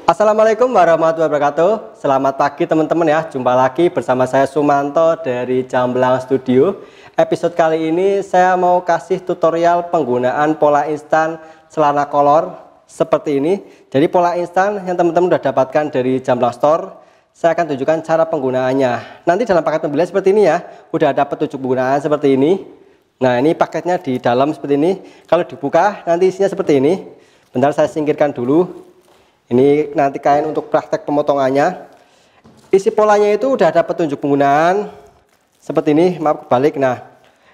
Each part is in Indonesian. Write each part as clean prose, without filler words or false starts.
Assalamualaikum warahmatullahi wabarakatuh. Selamat pagi teman-teman ya. Jumpa lagi bersama saya Sumanto dari Jamblang Studio. Episode kali ini saya mau kasih tutorial penggunaan pola instan celana kolor seperti ini. Jadi pola instan yang teman-teman sudah dapatkan dari Jamblang Store, saya akan tunjukkan cara penggunaannya. Nanti dalam paket pembelian seperti ini ya, udah ada petunjuk penggunaan seperti ini. Nah, ini paketnya di dalam seperti ini. Kalau dibuka nanti isinya seperti ini. Bentar, saya singkirkan dulu. Ini nanti kain untuk praktek pemotongannya. Isi polanya itu udah ada petunjuk penggunaan seperti ini. Maaf kebalik. Nah,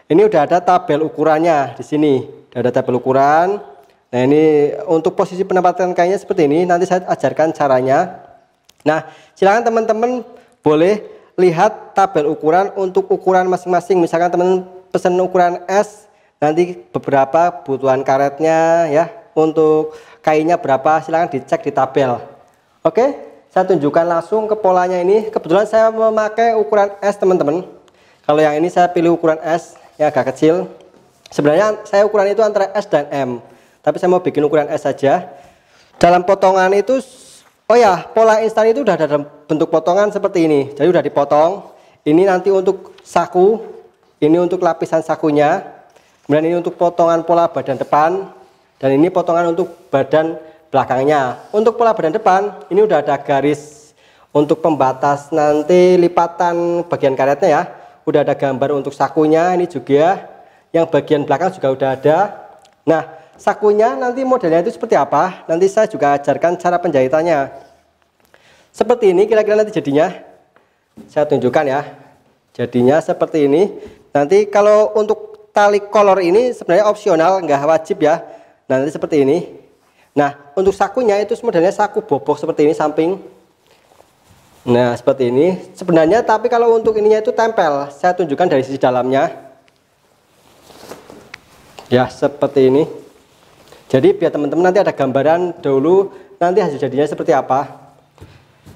ini udah ada tabel ukurannya di sini. Udah ada tabel ukuran. Nah, ini untuk posisi penempatan kainnya seperti ini. Nanti saya ajarkan caranya. Nah, silakan teman-teman boleh lihat tabel ukuran untuk ukuran masing-masing. Misalkan teman-teman pesan ukuran S, nanti beberapa kebutuhan karetnya ya. Untuk kainnya berapa silahkan dicek di tabel. Oke, saya tunjukkan langsung ke polanya ini. Kebetulan saya memakai ukuran S teman-teman. Kalau yang ini saya pilih ukuran S yang agak kecil. Sebenarnya saya ukuran itu antara S dan M, tapi saya mau bikin ukuran S saja. Dalam potongan itu, oh ya, pola instan itu udah ada dalam bentuk potongan seperti ini. Jadi udah dipotong. Ini nanti untuk saku, ini untuk lapisan sakunya. Kemudian ini untuk potongan pola badan depan. Dan ini potongan untuk badan belakangnya. Untuk pola badan depan, ini udah ada garis untuk pembatas nanti lipatan bagian karetnya ya. Udah ada gambar untuk sakunya, ini juga. Yang bagian belakang juga udah ada. Nah, sakunya nanti modelnya itu seperti apa? Nanti saya juga ajarkan cara penjahitannya. Seperti ini kira-kira nanti jadinya. Saya tunjukkan ya. Jadinya seperti ini. Nanti kalau untuk tali kolor ini sebenarnya opsional, nggak wajib ya. Nah, nanti seperti ini. Nah, untuk sakunya itu modelnya saku bobok seperti ini samping. Nah, seperti ini. Sebenarnya tapi kalau untuk ininya itu tempel. Saya tunjukkan dari sisi dalamnya. Ya, seperti ini. Jadi biar teman-teman nanti ada gambaran dulu nanti hasil jadinya seperti apa.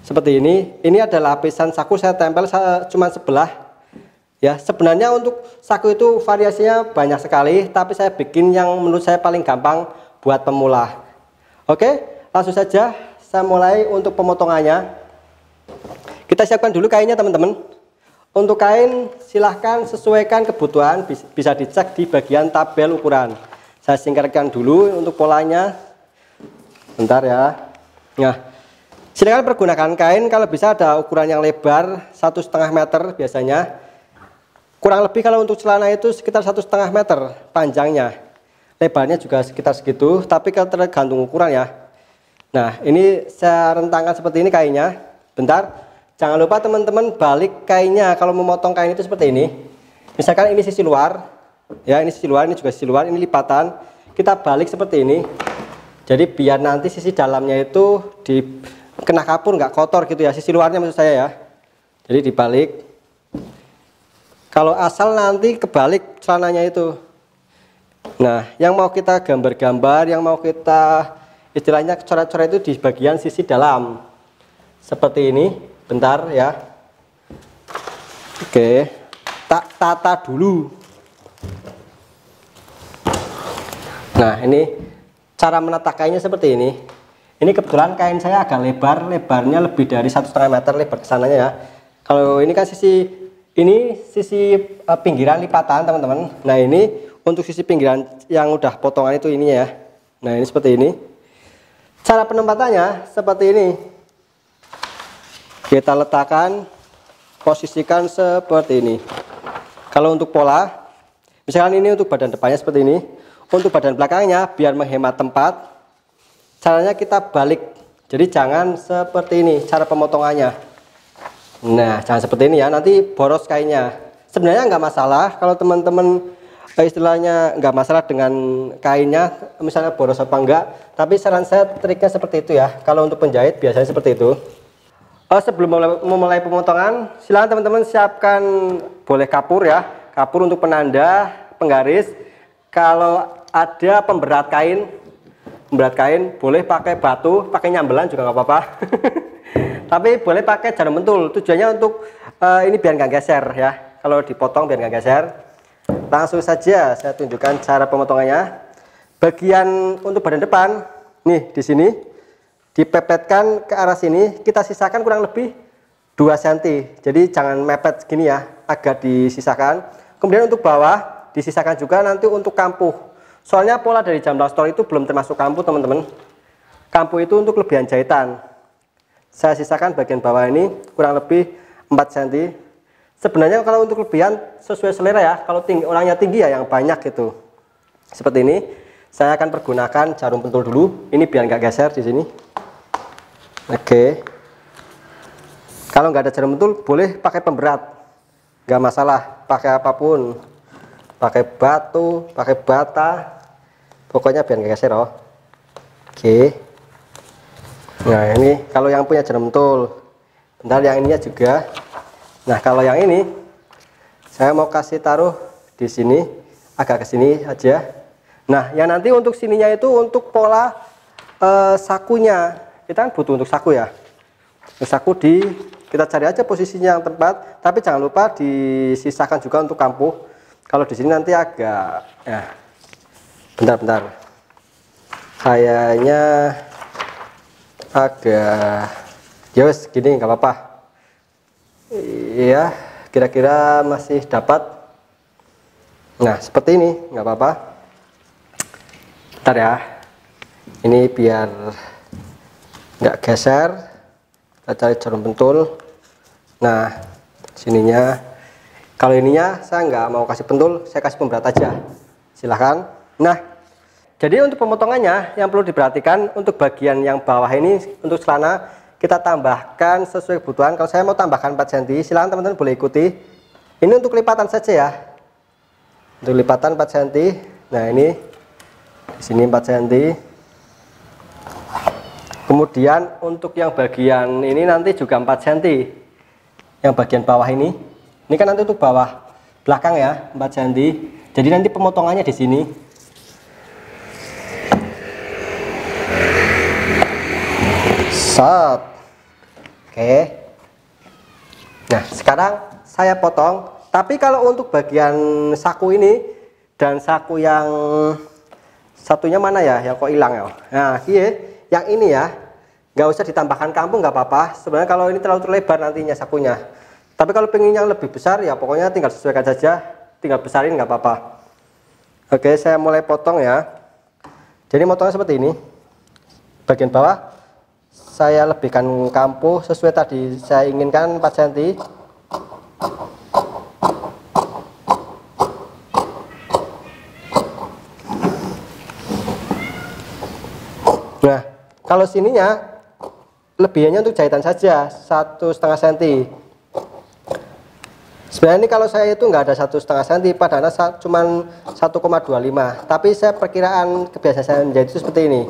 Seperti ini. Ini adalah lapisan saku saya tempel cuma sebelah. Ya, sebenarnya untuk saku itu variasinya banyak sekali, tapi saya bikin yang menurut saya paling gampang buat pemula. Oke, langsung saja saya mulai untuk pemotongannya. Kita siapkan dulu kainnya teman-teman. Untuk kain silahkan sesuaikan kebutuhan, bisa dicek di bagian tabel ukuran. Saya singkirkan dulu untuk polanya. Bentar ya. Nah, silakan pergunakan kain kalau bisa ada ukuran yang lebar 1,5 meter biasanya. Kurang lebih kalau untuk celana itu sekitar 1,5 meter panjangnya, lebarnya juga sekitar segitu, tapi kalau tergantung ukuran ya. Nah, ini saya rentangkan seperti ini kainnya. Bentar, jangan lupa teman-teman balik kainnya kalau memotong kain itu seperti ini. Misalkan ini sisi luar, ya ini sisi luar, ini juga sisi luar, ini lipatan. Kita balik seperti ini. Jadi biar nanti sisi dalamnya itu kena kapur nggak kotor gitu ya, sisi luarnya maksud saya ya. Jadi dibalik. Kalau asal nanti kebalik celananya itu. Nah, yang mau kita gambar-gambar, yang mau kita istilahnya coret-coret itu di bagian sisi dalam. Seperti ini. Bentar ya. Oke. Tak tata dulu. Nah, ini cara menata kainnya seperti ini. Ini kebetulan kain saya agak lebar, lebarnya lebih dari 1,5 meter lebar kesananya ya. Kalau ini kan sisi pinggiran lipatan teman-teman. Nah, ini untuk sisi pinggiran yang udah potongan itu ininya ya. Nah, ini seperti ini. Cara penempatannya seperti ini. Kita letakkan, posisikan seperti ini. Kalau untuk pola, misalkan ini untuk badan depannya seperti ini. Untuk badan belakangnya biar menghemat tempat, caranya kita balik. Jadi jangan seperti ini cara pemotongannya. Nah, jangan seperti ini ya, nanti boros kainnya. Sebenarnya nggak masalah kalau teman-teman istilahnya nggak masalah dengan kainnya, misalnya boros apa enggak. Tapi saran saya triknya seperti itu ya. Kalau untuk penjahit biasanya seperti itu. Sebelum memulai pemotongan, silakan teman-teman siapkan boleh kapur ya, kapur untuk penanda, penggaris. Kalau ada pemberat kain boleh pakai batu, pakai nyambelan juga nggak apa-apa. Tapi boleh pakai jarum pentul, tujuannya untuk ini biar nggak geser ya. Kalau dipotong biar nggak geser. Langsung saja saya tunjukkan cara pemotongannya. Bagian untuk badan depan, nih di sini dipepetkan ke arah sini, kita sisakan kurang lebih 2 cm. Jadi jangan mepet gini ya, agak disisakan. Kemudian untuk bawah disisakan juga nanti untuk kampuh. Soalnya pola dari jamblang store itu belum termasuk kampuh teman-teman. Kampuh itu untuk kelebihan jahitan. Saya sisakan bagian bawah ini kurang lebih 4 cm. Sebenarnya kalau untuk kelebihan sesuai selera ya. Kalau orangnya tinggi ya yang banyak gitu. Seperti ini. Saya akan pergunakan jarum pentul dulu. Ini biar nggak geser di sini. Oke. Kalau nggak ada jarum pentul, boleh pakai pemberat. Nggak masalah. Pakai apapun. Pakai batu, pakai bata. Pokoknya biar nggak geser, oh. Oke. Nah ini kalau yang punya jarum pentul. Bentar, yang ininya juga. Nah kalau yang ini, saya mau kasih taruh di sini, agak ke sini aja. Nah yang nanti untuk sininya itu untuk pola sakunya. Kita kan butuh untuk saku ya. Untuk saku kita cari aja posisinya yang tepat. Tapi jangan lupa disisakan juga untuk kampuh. Kalau di sini nanti agak, ya, bentar. Kayaknya agak, ya wes gini nggak apa-apa. Iya, kira-kira masih dapat. Nah seperti ini nggak apa-apa. Bentar ya, ini biar nggak geser. Kita cari jarum pentul. Nah sininya, kalau ininya saya nggak mau kasih pentul, saya kasih pemberat aja, silahkan. Nah jadi untuk pemotongannya yang perlu diperhatikan, untuk bagian yang bawah ini untuk celana kita tambahkan sesuai kebutuhan. Kalau saya mau tambahkan 4 cm, silahkan teman-teman boleh ikuti. Ini untuk lipatan saja ya, untuk lipatan 4 cm. Nah ini di sini 4 cm. Kemudian untuk yang bagian ini nanti juga 4 cm. Yang bagian bawah ini kan nanti untuk bawah belakang ya, 4 cm. Jadi nanti pemotongannya di sini. Set. Oke. Nah sekarang saya potong. Tapi kalau untuk bagian saku ini dan saku yang satunya mana ya, yang kok hilang ya. Nah iya, yang ini ya nggak usah ditambahkan kampung, nggak apa-apa. Sebenarnya kalau ini terlalu terlebar nantinya sakunya. Tapi kalau pengen yang lebih besar ya pokoknya tinggal sesuaikan saja, tinggal besarin nggak apa-apa. Oke, saya mulai potong ya. Jadi potongnya seperti ini. Bagian bawah saya lebihkan kampuh sesuai tadi saya inginkan 4 cm. Nah kalau sininya lebihannya untuk jahitan saja 1,5 cm. Sebenarnya ini kalau saya itu nggak ada 1,5 cm, padahal cuma 1,25. Tapi saya perkiraan kebiasaan saya menjahit itu seperti ini.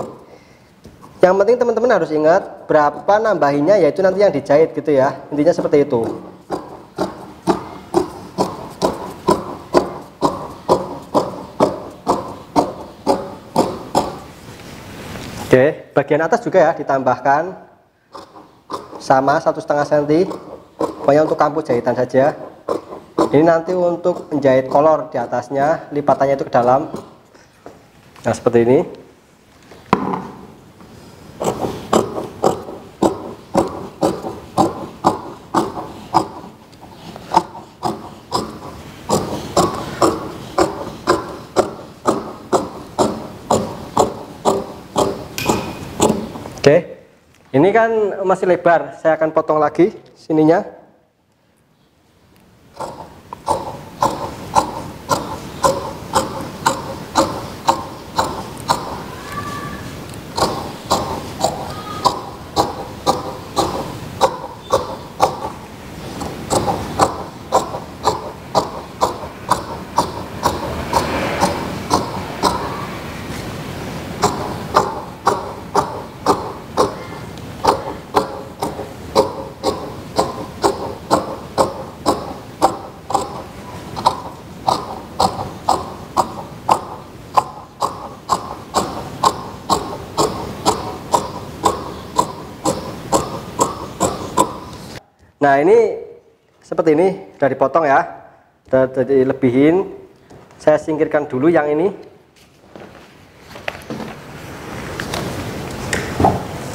Yang penting teman-teman harus ingat berapa nambahinnya, yaitu nanti yang dijahit gitu ya. Intinya seperti itu. Oke, bagian atas juga ya ditambahkan sama 1,5 cm. Pokoknya untuk kampuh jahitan saja. Ini nanti untuk menjahit kolor di atasnya, lipatannya itu ke dalam. Nah seperti ini. Oke, ini kan masih lebar, saya akan potong lagi sininya. Nah ini seperti ini sudah dipotong ya, sudah dilebihin. Saya singkirkan dulu yang ini.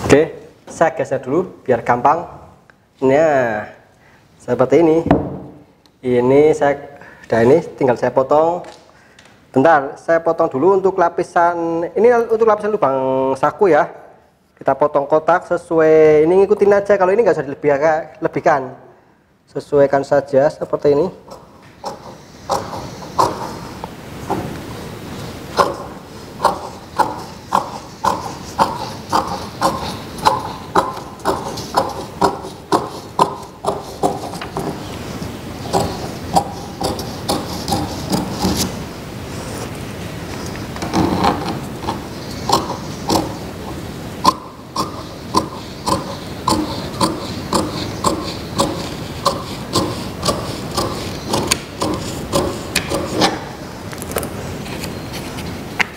Oke, saya geser dulu biar gampang. Nah, seperti ini. Ini tinggal saya potong. Bentar, saya potong dulu untuk lapisan. Ini untuk lapisan lubang saku ya. Kita potong kotak sesuai. Ini ngikutin aja. Kalau ini nggak usah dilebihkan. Sesuaikan saja seperti ini.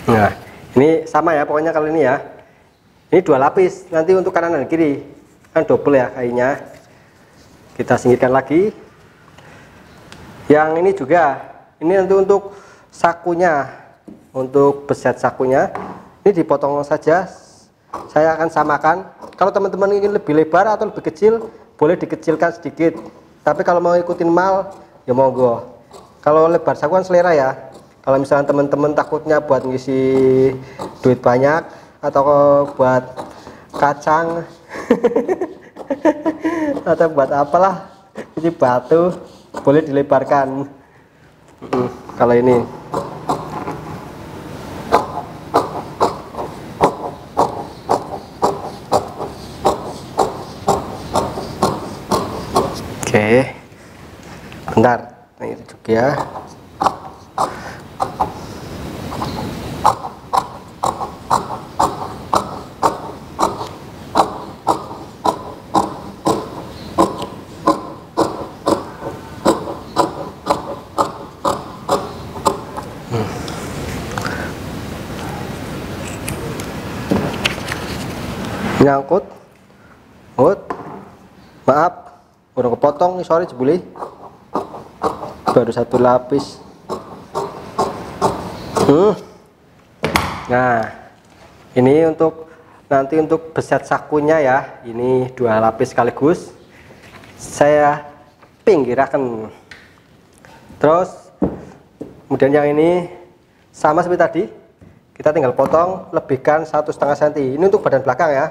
Nah, ini sama ya pokoknya kali ini ya. Ini 2 lapis, nanti untuk kanan dan kiri kan double ya kayaknya. Kita singkirkan lagi. Yang ini juga, ini nanti untuk sakunya, untuk beset sakunya, ini dipotong saja. Saya akan samakan. Kalau teman-teman ingin lebih lebar atau lebih kecil, boleh dikecilkan sedikit. Tapi kalau mau ikutin mal, ya monggo. Kalau lebar saku kan selera ya. Kalau misalnya teman-teman takutnya buat ngisi duit banyak atau buat kacang atau buat apalah ini batu, boleh dilebarkan. Kalau ini oke, bentar, nah itu juga ya. Nyangkut, maaf, udah kepotong, sorry jebuli, baru 1 lapis. Nah, ini untuk nanti untuk beset sakunya ya, ini 2 lapis sekaligus saya pinggirakan. Terus kemudian yang ini sama seperti tadi, kita tinggal potong, lebihkan 1,5 cm. Ini untuk badan belakang ya.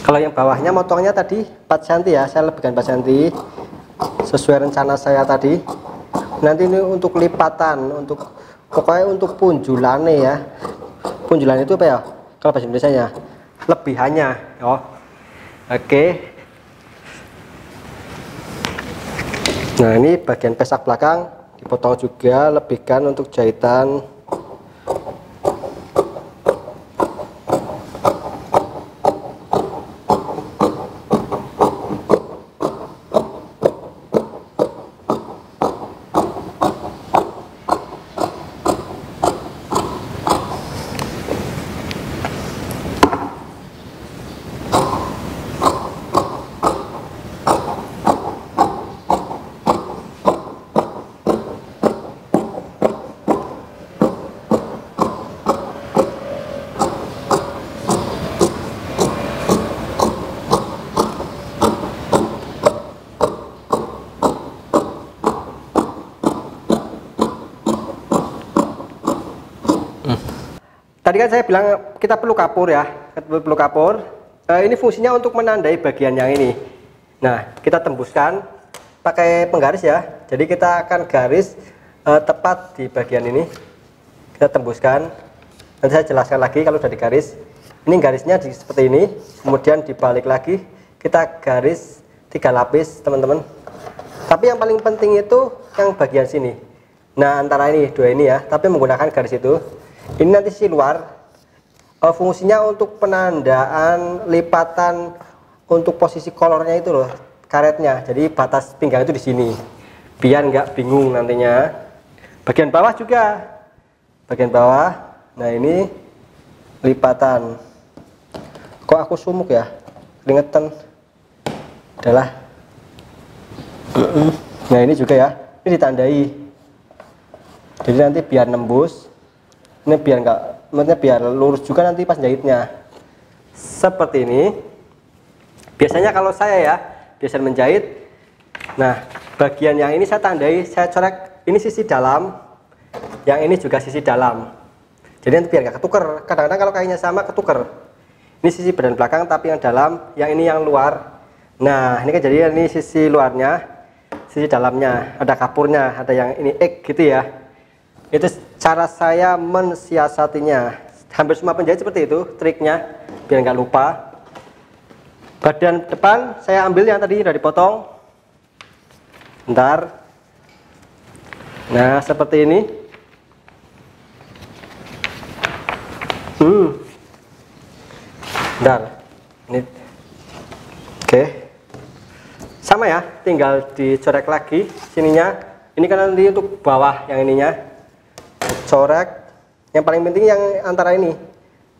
Kalau yang bawahnya motongnya tadi 4 cm ya, saya lebihkan 4 cm sesuai rencana saya tadi. Nanti ini untuk lipatan, untuk pokoknya untuk punjulannya ya. Punjulan itu apa ya? Kalau bahasa Indonesianya lebihannya. Oh, oke. Nah ini bagian pesak belakang dipotong juga, lebihkan untuk jahitan. Tadi kan saya bilang kita perlu kapur ya, kita perlu kapur. Ini fungsinya untuk menandai bagian yang ini. Nah, kita tembuskan pakai penggaris ya. Jadi kita akan garis tepat di bagian ini. Kita tembuskan. Nanti saya jelaskan lagi kalau sudah digaris. Ini garisnya seperti ini. Kemudian dibalik lagi, kita garis 3 lapis teman-teman. Tapi yang paling penting itu yang bagian sini. Nah, antara ini dua ini ya, tapi menggunakan garis itu. Ini nanti sisi luar. Fungsinya untuk penandaan lipatan untuk posisi kolornya itu loh, karetnya. Jadi batas pinggang itu di sini, biar nggak bingung nantinya. Bagian bawah juga, bagian bawah. Nah, ini lipatan. Kok aku sumuk ya, keringetan. Adalah. Nah, ini juga ya, ini ditandai. Jadi nanti biar nembus. Ini biar nggak, maksudnya biar lurus juga nanti pas jahitnya. Seperti ini. Biasanya kalau saya ya, biasa menjahit. Nah, bagian yang ini saya tandai, saya coret. Ini sisi dalam, yang ini juga sisi dalam. Jadi nanti biar nggak ketuker. Kadang-kadang kalau kayaknya sama ketuker. Ini sisi badan belakang, tapi yang dalam, yang ini yang luar. Nah, ini kan jadi ini sisi luarnya, sisi dalamnya. Ada kapurnya, ada yang ini X gitu ya. Itu cara saya mensiasatinya. Hampir semua penjahit seperti itu triknya, biar nggak lupa. Badan depan saya ambil yang tadi udah dipotong. Bentar. Nah, seperti ini. Bentar. Ini. Oke. Sama ya, tinggal dicorek lagi sininya. Ini kan nanti untuk bawah yang ininya. Corek. Yang paling penting yang antara ini,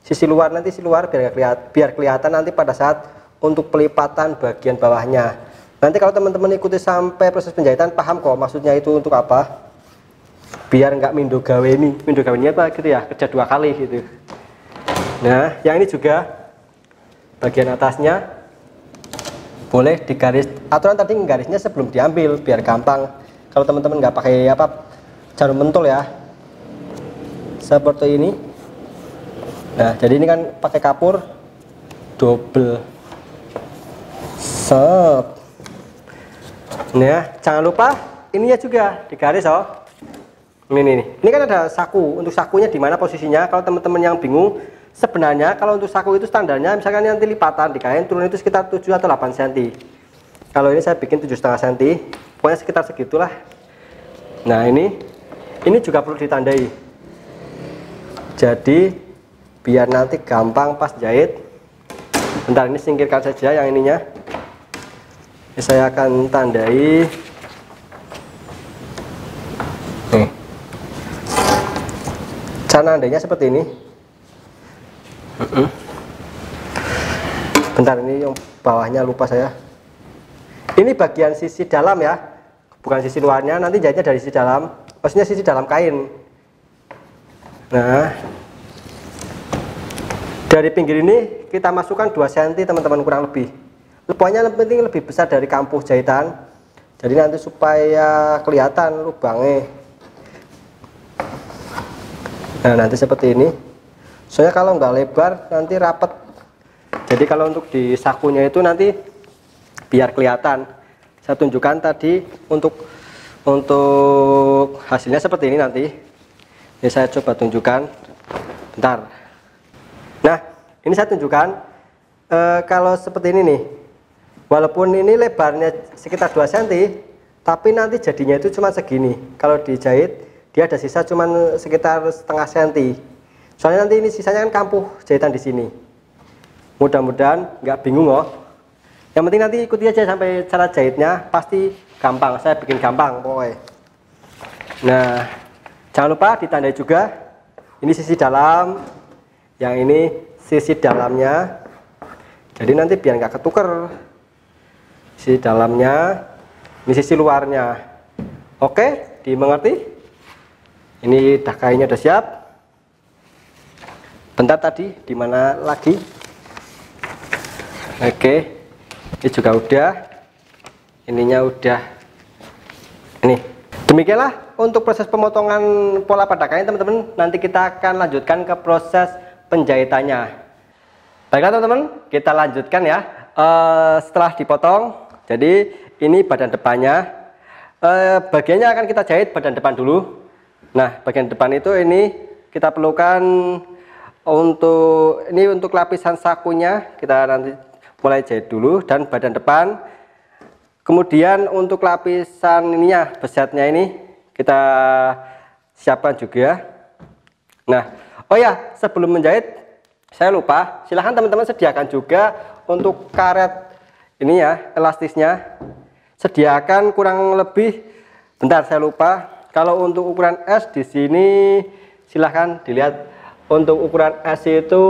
sisi luar, nanti sisi luar biar kelihatan nanti pada saat untuk pelipatan bagian bawahnya. Nanti kalau teman-teman ikuti sampai proses penjahitan paham kok maksudnya itu untuk apa, biar nggak mindo gaweni apa gitu ya, kerja 2 kali gitu. Nah, yang ini juga bagian atasnya boleh digaris. Aturan tadi garisnya sebelum diambil biar gampang. Kalau teman-teman nggak pakai apa jarum pentul ya, seperti ini. Nah, jadi ini kan pakai kapur double set. Nah, jangan lupa ininya juga digaris oh. Ini kan ada saku. Untuk sakunya di mana posisinya? Kalau teman-teman yang bingung, sebenarnya kalau untuk saku itu standarnya misalkan nanti lipatan di kain turun itu sekitar 7 atau 8 cm. Kalau ini saya bikin 7,5 cm. Pokoknya sekitar segitulah. Nah, ini juga perlu ditandai. Jadi biar nanti gampang pas jahit. Bentar, ini singkirkan saja yang ininya. Ini saya akan tandai. Nih. Cara nandainya seperti ini. Bentar, ini yang bawahnya lupa saya. Ini bagian sisi dalam ya, bukan sisi luarnya. Nanti jahitnya dari sisi dalam, maksudnya sisi dalam kain. Nah, dari pinggir ini kita masukkan 2 cm teman-teman, kurang lebih. Pokoknya yang penting lebih besar dari kampuh jahitan. Jadi nanti supaya kelihatan lubangnya. Nah, nanti seperti ini. Soalnya kalau nggak lebar nanti rapet. Jadi kalau untuk di sakunya itu nanti biar kelihatan. Saya tunjukkan tadi untuk hasilnya seperti ini nanti. Ini saya coba tunjukkan. Bentar. Nah, ini saya tunjukkan. Kalau seperti ini nih, walaupun ini lebarnya sekitar 2 cm, tapi nanti jadinya itu cuma segini. Kalau dijahit, dia ada sisa cuma sekitar setengah cm. Soalnya nanti ini sisanya kan kampuh jahitan di sini. Mudah-mudahan nggak bingung oh. Yang penting nanti ikuti aja sampai cara jahitnya, pasti gampang. Saya bikin gampang pokoknya. Nah, jangan lupa ditandai juga. Ini sisi dalam, yang ini sisi dalamnya. Jadi nanti biar nggak ketuker. Sisi dalamnya, ini sisi luarnya. Oke, dimengerti? Ini dah kainnya udah siap. Bentar tadi di mana lagi? Oke, ini juga udah. Ininya udah. Ini. Demikianlah untuk proses pemotongan pola pada kain teman-teman. Nanti kita akan lanjutkan ke proses penjahitannya. Baiklah teman-teman, kita lanjutkan ya. Setelah dipotong, jadi ini badan depannya. Bagiannya akan kita jahit badan depan dulu. Nah, bagian depan itu ini kita perlukan untuk lapisan sakunya. Kita nanti mulai jahit dulu, dan badan depan Kemudian untuk lapisan ininya, besetnya ini kita siapkan juga. Nah, oh ya, sebelum menjahit saya lupa, silahkan teman-teman sediakan juga untuk karet ini ya, elastisnya. Sediakan kurang lebih, bentar saya lupa. Kalau untuk ukuran S di sini silahkan dilihat. Untuk ukuran S itu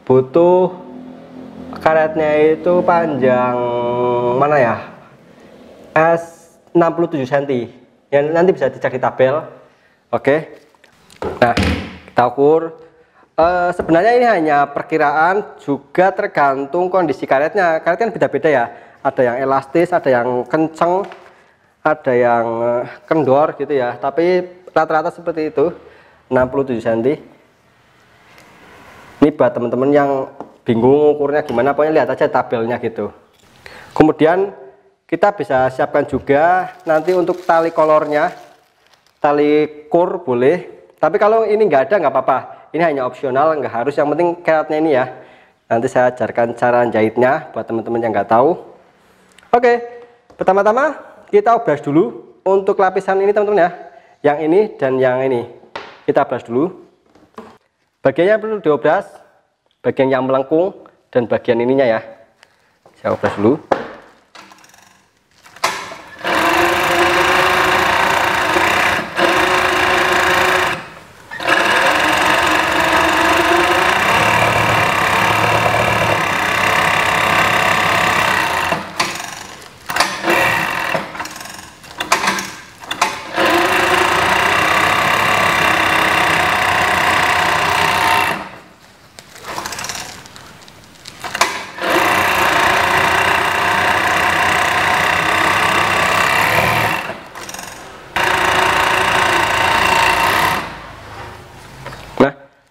butuh karetnya itu panjang mana ya? S 67 cm. Yang nanti bisa dicek di tabel. Oke. Nah, kita ukur. Sebenarnya ini hanya perkiraan, juga tergantung kondisi karetnya. Karet kan beda-beda ya. Ada yang elastis, ada yang kenceng, ada yang kendor gitu ya. Tapi rata-rata seperti itu, 67 cm. Ini buat teman-teman yang bingung ukurnya gimana, pokoknya lihat aja tabelnya gitu. Kemudian kita bisa siapkan juga nanti untuk tali kolornya, tali kur boleh, tapi kalau ini nggak ada nggak apa-apa, ini hanya opsional, nggak harus, yang penting karetnya ini ya. Nanti saya ajarkan cara jahitnya buat teman-teman yang nggak tahu. Oke, pertama-tama kita obras dulu untuk lapisan ini teman-teman ya, yang ini dan yang ini kita obras dulu. Bagiannya perlu diobras, bagian yang melengkung dan bagian ininya ya, saya obras dulu.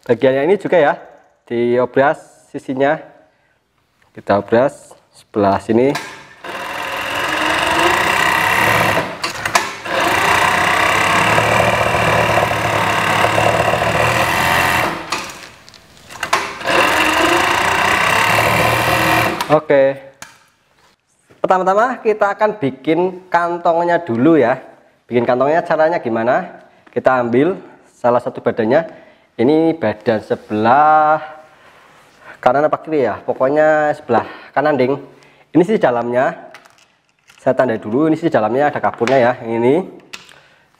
Bagiannya ini juga ya, diobras sisinya, kita obras sebelah sini. Oke, pertama-tama kita akan bikin kantongnya dulu ya. Bikin kantongnya caranya gimana? Kita ambil salah satu badannya. Ini badan sebelah kanan apa kiri ya, pokoknya sebelah kanan ding. Ini sih dalamnya, saya tanda dulu, ini sih dalamnya ada kapurnya ya, yang ini.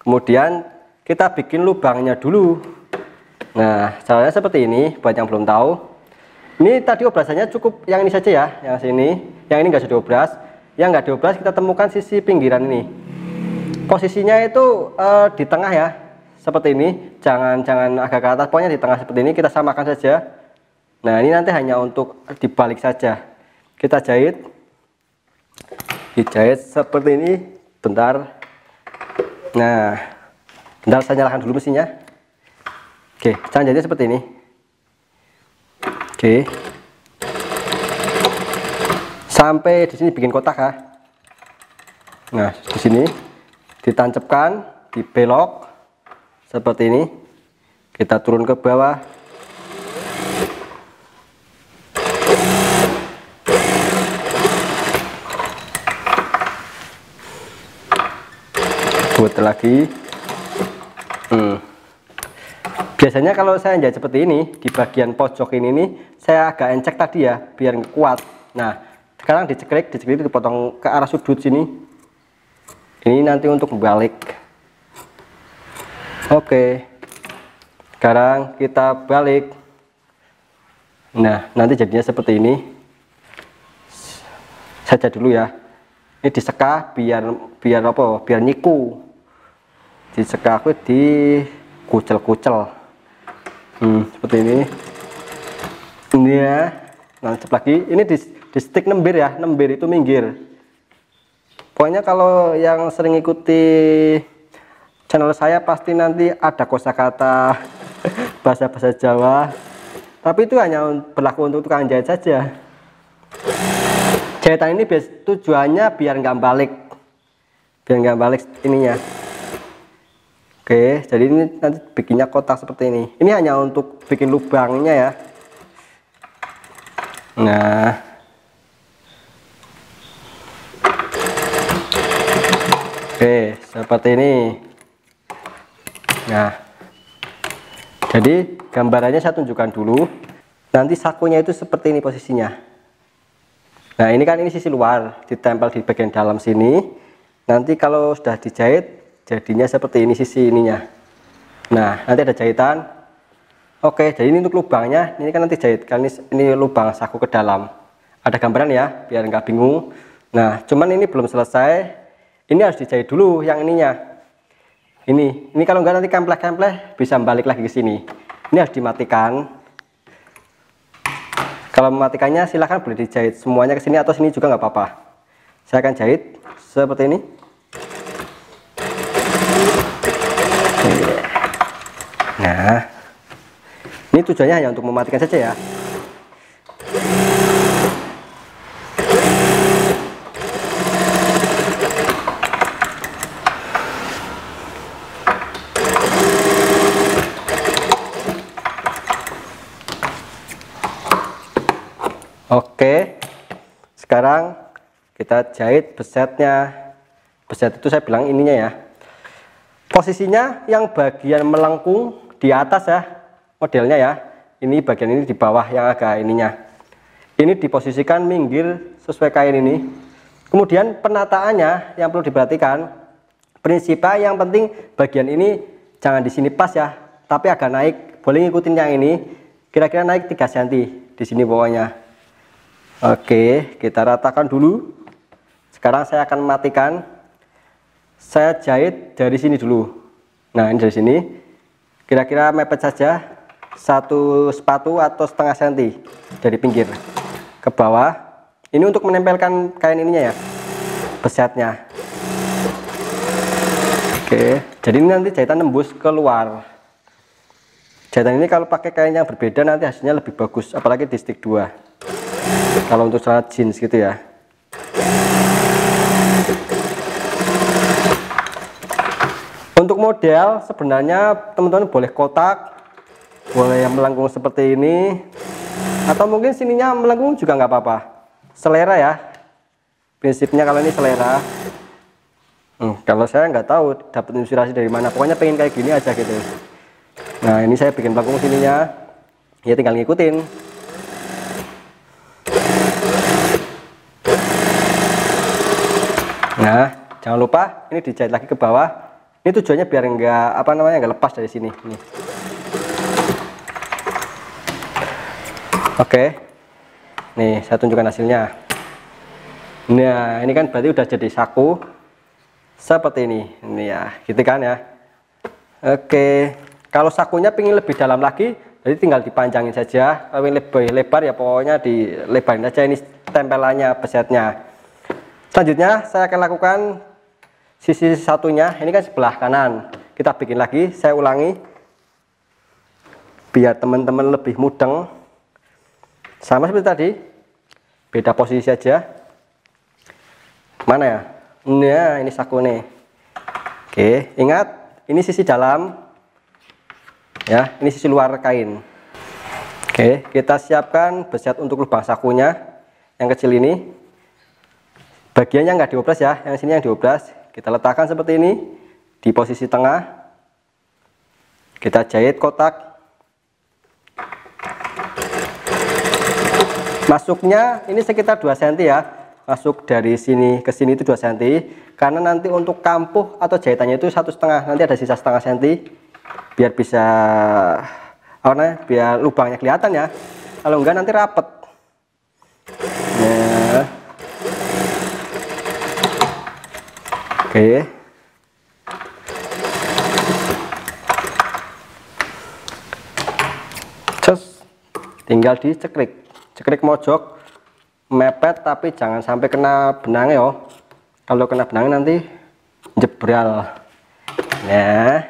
Kemudian kita bikin lubangnya dulu. Nah, caranya seperti ini buat yang belum tahu. Ini tadi obrasannya cukup yang ini saja ya, yang sini. Yang ini nggak usah diobras. Yang nggak diobras kita temukan sisi pinggiran ini. Posisinya itu di tengah ya. Seperti ini, jangan agak ke atas, pokoknya di tengah seperti ini, kita samakan saja. Nah, ini nanti hanya untuk dibalik saja. Kita jahit, dijahit seperti ini, bentar. Nah, bentar saya nyalakan dulu mesinnya. Oke, cara jahitnya seperti ini. Oke, sampai di sini bikin kotak ya. Nah, di sini ditancapkan, dibelok. Seperti ini, kita turun ke bawah. Buat lagi. Biasanya kalau saya jahit seperti ini, di bagian pojok ini nih, saya agak encek tadi ya, biar kuat. Nah, sekarang diceklik dipotong ke arah sudut sini. Ini nanti untuk balik. Oke, sekarang kita balik. Nah, nanti jadinya seperti ini saja dulu ya. Ini diseka biar apa? Biar nyiku. Diseka aku di kucel-kucel. Seperti ini. Ini ya. Nancep lagi. Ini di stick nembir ya. Nembir itu minggir. Pokoknya kalau yang sering ikuti channel saya pasti nanti ada kosakata bahasa-bahasa Jawa, tapi itu hanya berlaku untuk tukang jahit saja. Jahitan ini tujuannya biar nggak balik ininya. Oke, jadi ini nanti bikinnya kotak seperti ini. Ini hanya untuk bikin lubangnya ya. Nah, Oke, seperti ini. Nah, jadi gambarannya saya tunjukkan dulu. Nanti sakunya itu seperti ini posisinya. Nah, ini kan ini sisi luar, ditempel di bagian dalam sini. Nanti kalau sudah dijahit, jadinya seperti ini sisi ininya. Nah, nanti ada jahitan. Oke, jadi ini untuk lubangnya. Ini kan nanti jahit. Kan ini lubang saku ke dalam. Ada gambaran ya, biar nggak bingung. Nah, cuman ini belum selesai. Ini harus dijahit dulu yang ininya. Ini kalau enggak nanti kempleh-kempleh bisa balik lagi ke sini. Ini harus dimatikan. Kalau mematikannya silahkan boleh dijahit semuanya ke sini atau sini juga nggak apa-apa. Saya akan jahit seperti ini. Nah, ini tujuannya hanya untuk mematikan saja ya. Oke, sekarang kita jahit besetnya. Beset itu saya bilang ininya ya. Posisinya yang bagian melengkung di atas ya, modelnya ya. Ini bagian ini di bawah yang agak ininya. Ini diposisikan minggir sesuai kain ini. Kemudian penataannya yang perlu diperhatikan. Prinsipnya yang penting bagian ini jangan di sini pas ya, tapi agak naik. Boleh ngikutin yang ini. Kira-kira naik 3 cm di sini bawahnya. Oke, kita ratakan dulu. Sekarang saya akan matikan. Saya jahit dari sini dulu. Nah, ini dari sini. Kira-kira mepet saja 1 sepatu atau setengah senti dari pinggir ke bawah. Ini untuk menempelkan kain ininya ya, besetnya. Oke, jadi ini nanti jahitan nembus keluar. Jahitan ini kalau pakai kain yang berbeda nanti hasilnya lebih bagus, apalagi di stick 2. Kalau untuk celana jeans gitu ya. Untuk model sebenarnya teman-teman boleh kotak, boleh yang melengkung seperti ini, atau mungkin sininya melengkung juga nggak apa-apa. Selera ya. Prinsipnya kalau ini selera. Kalau saya nggak tahu dapat inspirasi dari mana. Pokoknya pengen kayak gini aja gitu. Nah, ini saya bikin melengkung sininya. Ya tinggal ngikutin. Nah, jangan lupa ini dijahit lagi ke bawah. Ini tujuannya biar nggak lepas dari sini. Nih. Oke, nih saya tunjukkan hasilnya. Nah, ini kan berarti udah jadi saku seperti ini. Ini ya, gitu kan ya. Oke, kalau sakunya pengen lebih dalam lagi, jadi tinggal dipanjangin saja. Kalau lebih lebar ya pokoknya dilebarin aja ini tempelannya, besetnya. Selanjutnya saya akan lakukan sisi satunya. Ini kan sebelah kanan. Kita bikin lagi, saya ulangi biar teman-teman lebih mudeng. Sama seperti tadi, beda posisi saja. Mana ya? Nah, ini saku nih. Oke, ingat ini sisi dalam ya, ini sisi luar kain. Oke, kita siapkan beset untuk lubang sakunya yang kecil ini. Bagiannya nggak dioplas ya, yang sini yang dioplas. Kita letakkan seperti ini di posisi tengah. Kita jahit kotak. Masuknya ini sekitar 2 cm ya. Masuk dari sini ke sini itu 2 cm. Karena nanti untuk kampuh atau jahitannya itu 1,5. Nanti ada sisa setengah cm. Biar bisa biar lubangnya kelihatan ya. Kalau enggak nanti rapet. Nah. Oke. Terus tinggal dicekrik mojok mepet, tapi jangan sampai kena benangnya yo. Kalau kena benangnya nanti jebral. Nah,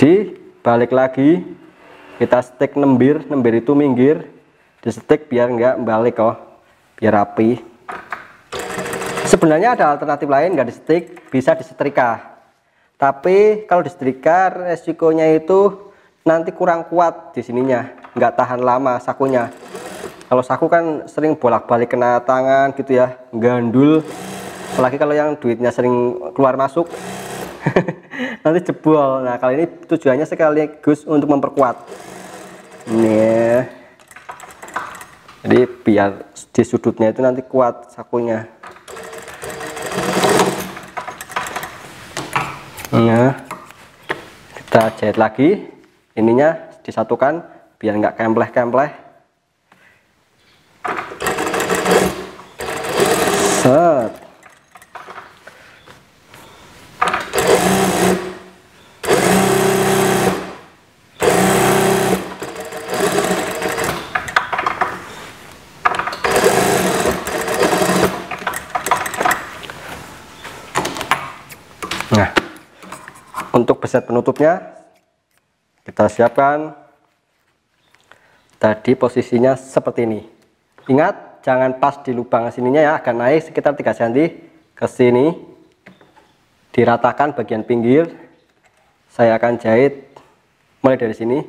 dibalik lagi, kita stick nembir itu minggir, di stick biar nggak balik biar rapi. Sebenarnya ada alternatif lain, nggak di stick, bisa disetrika. Tapi kalau disetrika resikonya itu nanti kurang kuat di sininya, nggak tahan lama sakunya. Kalau saku kan sering bolak-balik kena tangan gitu ya, gandul. apalagi kalau yang duitnya sering keluar masuk nanti jebol. Nah kali ini tujuannya sekaligus untuk memperkuat ini ya. Jadi biar di sudutnya itu nanti kuat sakunya. Nah kita jahit lagi, ininya disatukan biar nggak kempleh-kempleh. Set. Nah, untuk beset penutupnya kita siapkan. Tadi posisinya seperti ini. Ingat, jangan pas di lubang sininya ya, agak naik sekitar 3 cm ke sini. Diratakan bagian pinggir. Saya akan jahit mulai dari sini.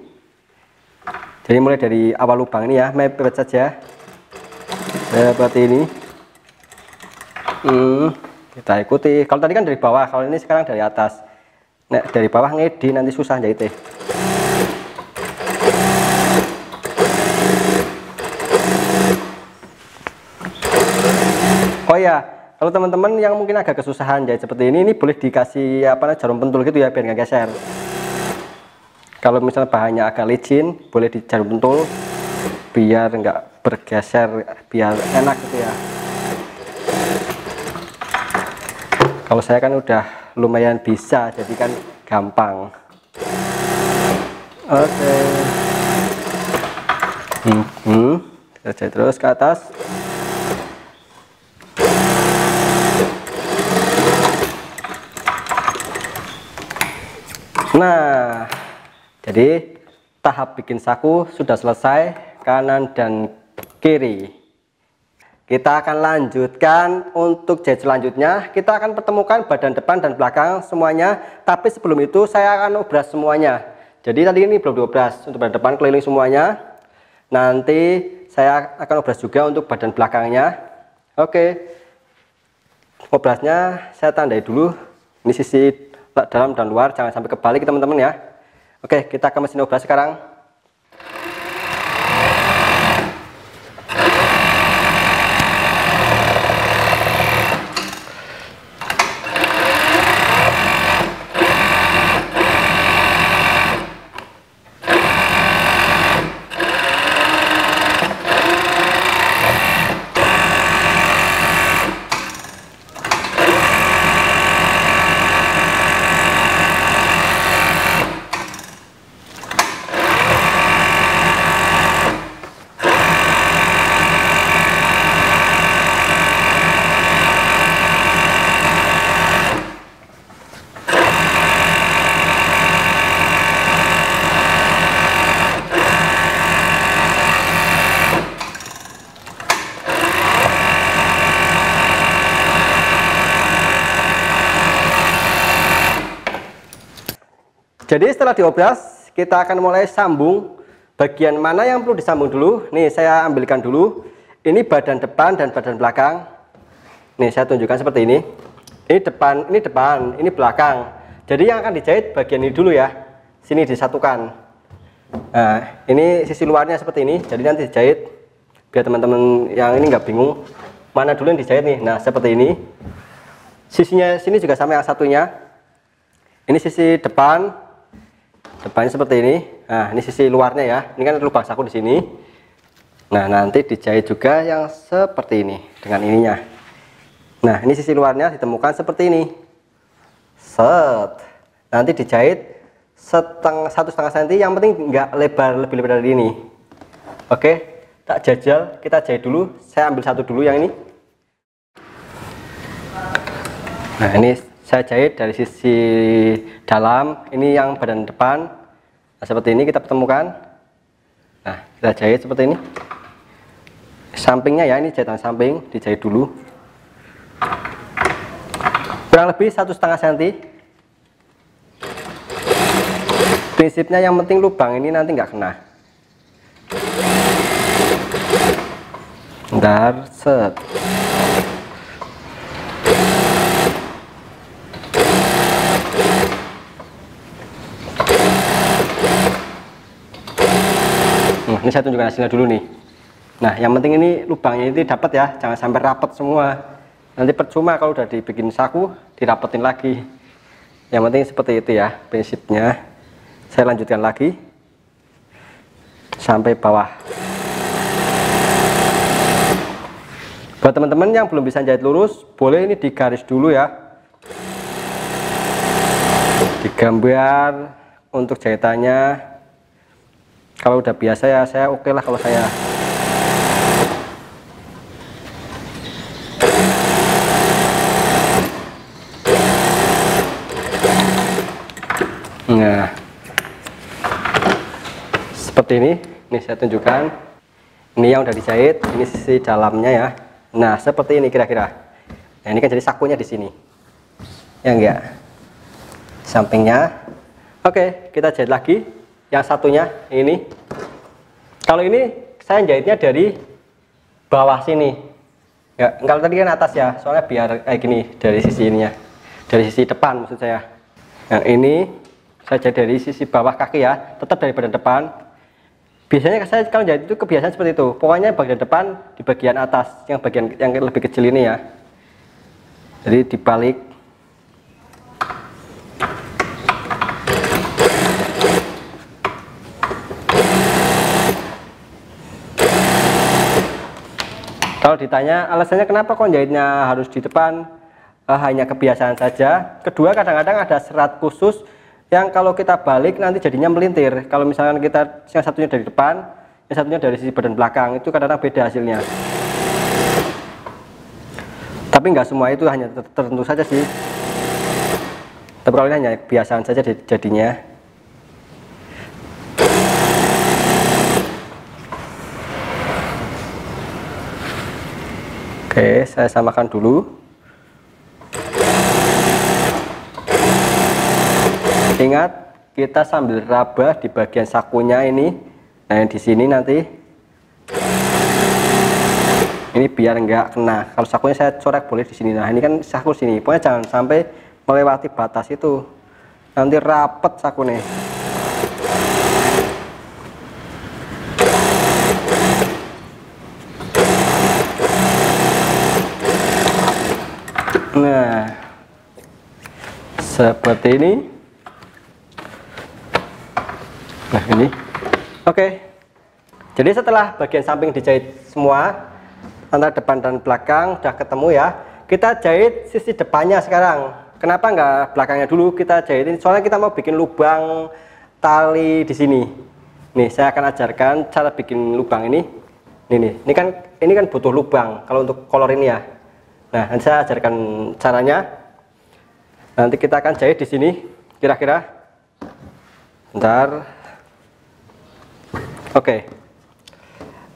Jadi mulai dari awal lubang ini ya, mepet saja. Seperti ini. Kita ikuti. Kalau tadi kan dari bawah, kalau ini sekarang dari atas. Nah, dari bawah ngedi nanti susah jahitnya. Oh ya, kalau teman-teman yang mungkin agak kesusahan jahit seperti ini boleh dikasih jarum pentul gitu ya, biar nggak geser. Kalau misalnya bahannya agak licin, boleh di jarum pentul biar nggak bergeser, biar enak gitu ya. Kalau saya kan udah lumayan bisa, jadi kan gampang. Oke. Kita jahit terus ke atas. Nah, jadi tahap bikin saku sudah selesai, kanan dan kiri. Kita akan lanjutkan untuk jahit selanjutnya. Kita akan pertemukan badan depan dan belakang semuanya. Tapi sebelum itu saya akan obras semuanya. Jadi tadi ini belum diobras untuk badan depan keliling semuanya. Nanti saya akan obras juga untuk badan belakangnya. Oke. Obrasnya saya tandai dulu. Ini sisi dalam dan luar, jangan sampai kebalik teman-teman ya. Oke, kita ke mesin obras sekarang. Jadi setelah diobras, kita akan mulai sambung. Bagian mana yang perlu disambung dulu? Nih saya ambilkan dulu. Ini badan depan dan badan belakang. Nih saya tunjukkan seperti ini. Ini depan, ini belakang. Jadi yang akan dijahit bagian ini dulu ya. Sini disatukan. Nah, ini sisi luarnya seperti ini. Jadi nanti dijahit biar teman-teman yang ini nggak bingung mana dulu yang dijahit nih. Nah seperti ini. Sisinya sini juga sama yang satunya. Ini sisi depan. Depannya seperti ini. Nah, ini sisi luarnya ya. Ini kan lubang saku di sini. Nah, nanti dijahit juga yang seperti ini dengan ininya. Nah, ini sisi luarnya ditemukan seperti ini. Set. Nanti dijahit 1,5 cm. Yang penting nggak lebih lebar dari ini. Oke, tak jajal. Kita jahit dulu. Saya ambil satu dulu yang ini. Nah, ini saya jahit dari sisi dalam, ini yang badan depan. Nah, seperti ini kita pertemukan. Nah, kita jahit seperti ini. Sampingnya ya, ini jahitan samping, dijahit dulu. Kurang lebih 1,5 cm. Prinsipnya yang penting lubang ini nanti nggak kena. Bentar, set. Nah, ini saya tunjukkan hasilnya dulu nih. Nah, yang penting ini lubangnya itu dapat ya, jangan sampai rapat semua. Nanti percuma kalau udah dibikin saku dirapetin lagi. Yang penting seperti itu ya prinsipnya. Saya lanjutkan lagi sampai bawah. Buat teman-teman yang belum bisa jahit lurus, boleh ini digaris dulu ya, digambar untuk jahitannya. Kalau udah biasa ya saya oke lah kalau saya. Nah, seperti ini saya tunjukkan. Ini yang udah dijahit, ini sisi dalamnya ya. Nah, seperti ini kira-kira. Nah, ini kan jadi sakunya di sini. Ya enggak? Sampingnya. Oke, kita jahit lagi. Yang satunya ini. Kalau ini saya jahitnya dari bawah sini. Ya, kalau tadi kan atas ya, soalnya biar kayak gini dari sisi ininya. Dari sisi depan maksud saya. Yang ini saya jahit dari sisi bawah kaki ya, tetap dari bagian depan. Biasanya saya kalau jahit itu kebiasaan seperti itu. Pokoknya bagian depan di bagian atas, yang bagian yang lebih kecil ini ya. Jadi dibalik. Kalau ditanya alasannya kenapa kok jahitnya harus di depan, hanya kebiasaan saja. Kedua, kadang-kadang ada serat khusus yang kalau kita balik nanti jadinya melintir. Kalau misalkan kita yang satunya dari depan, yang satunya dari sisi badan belakang, itu kadang-kadang beda hasilnya. Tapi nggak semua itu, hanya tertentu saja sih. Tapi kalau ini hanya kebiasaan saja jadinya. Oke, saya samakan dulu. Ingat, kita sambil raba di bagian sakunya ini. Nah, yang di sini nanti ini biar enggak kena. Kalau sakunya saya coret boleh di sini. Nah, ini kan saku sini. Pokoknya jangan sampai melewati batas itu. Nanti rapet sakunya. Nah, seperti ini. Nah, ini. Oke. Jadi setelah bagian samping dijahit semua, antara depan dan belakang udah ketemu ya. Kita jahit sisi depannya sekarang. Kenapa nggak belakangnya dulu kita jahitin? Soalnya kita mau bikin lubang tali di sini. Nih, saya akan ajarkan cara bikin lubang ini. Ini kan butuh lubang kalau untuk kolor ini ya. Nah, nanti saya ajarkan caranya. Nanti kita akan jahit di sini, kira-kira. Bentar. Oke.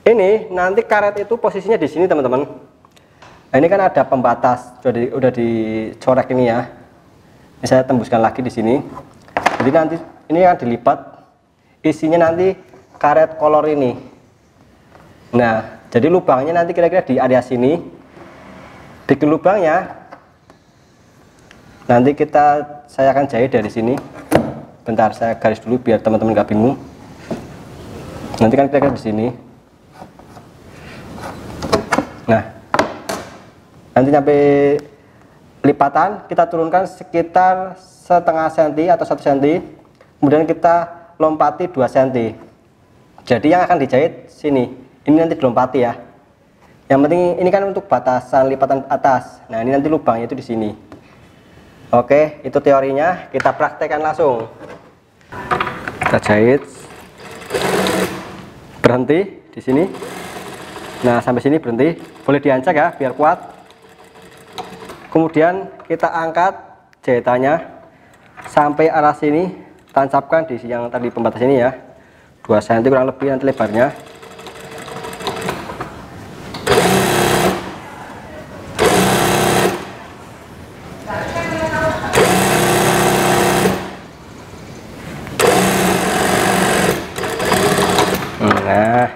Ini nanti karet itu posisinya di sini, teman-teman. Nah, ini kan ada pembatas, udah dicoret ini ya. Ini saya tembuskan lagi di sini. Jadi nanti ini akan dilipat. Isinya nanti karet kolor ini. Nah, jadi lubangnya nanti kira-kira di area sini. Bikin lubangnya nanti saya akan jahit dari sini. Bentar, saya garis dulu biar teman-teman nggak bingung. Nanti kan kita di sini. Nah, nanti sampai lipatan kita turunkan sekitar setengah senti atau 1 senti. Kemudian kita lompati 2 senti. Jadi yang akan dijahit sini. Ini nanti dilompati ya. Yang penting ini kan untuk batasan lipatan atas. Nah, ini nanti lubangnya itu di sini. Oke, itu teorinya. Kita praktekkan langsung. Kita jahit. Berhenti di sini. Nah, sampai sini berhenti. Boleh diancak ya, biar kuat. Kemudian kita angkat jahitannya sampai arah sini. Tancapkan di yang tadi pembatas ini ya. 2 cm kurang lebih nanti lebarnya. Nah,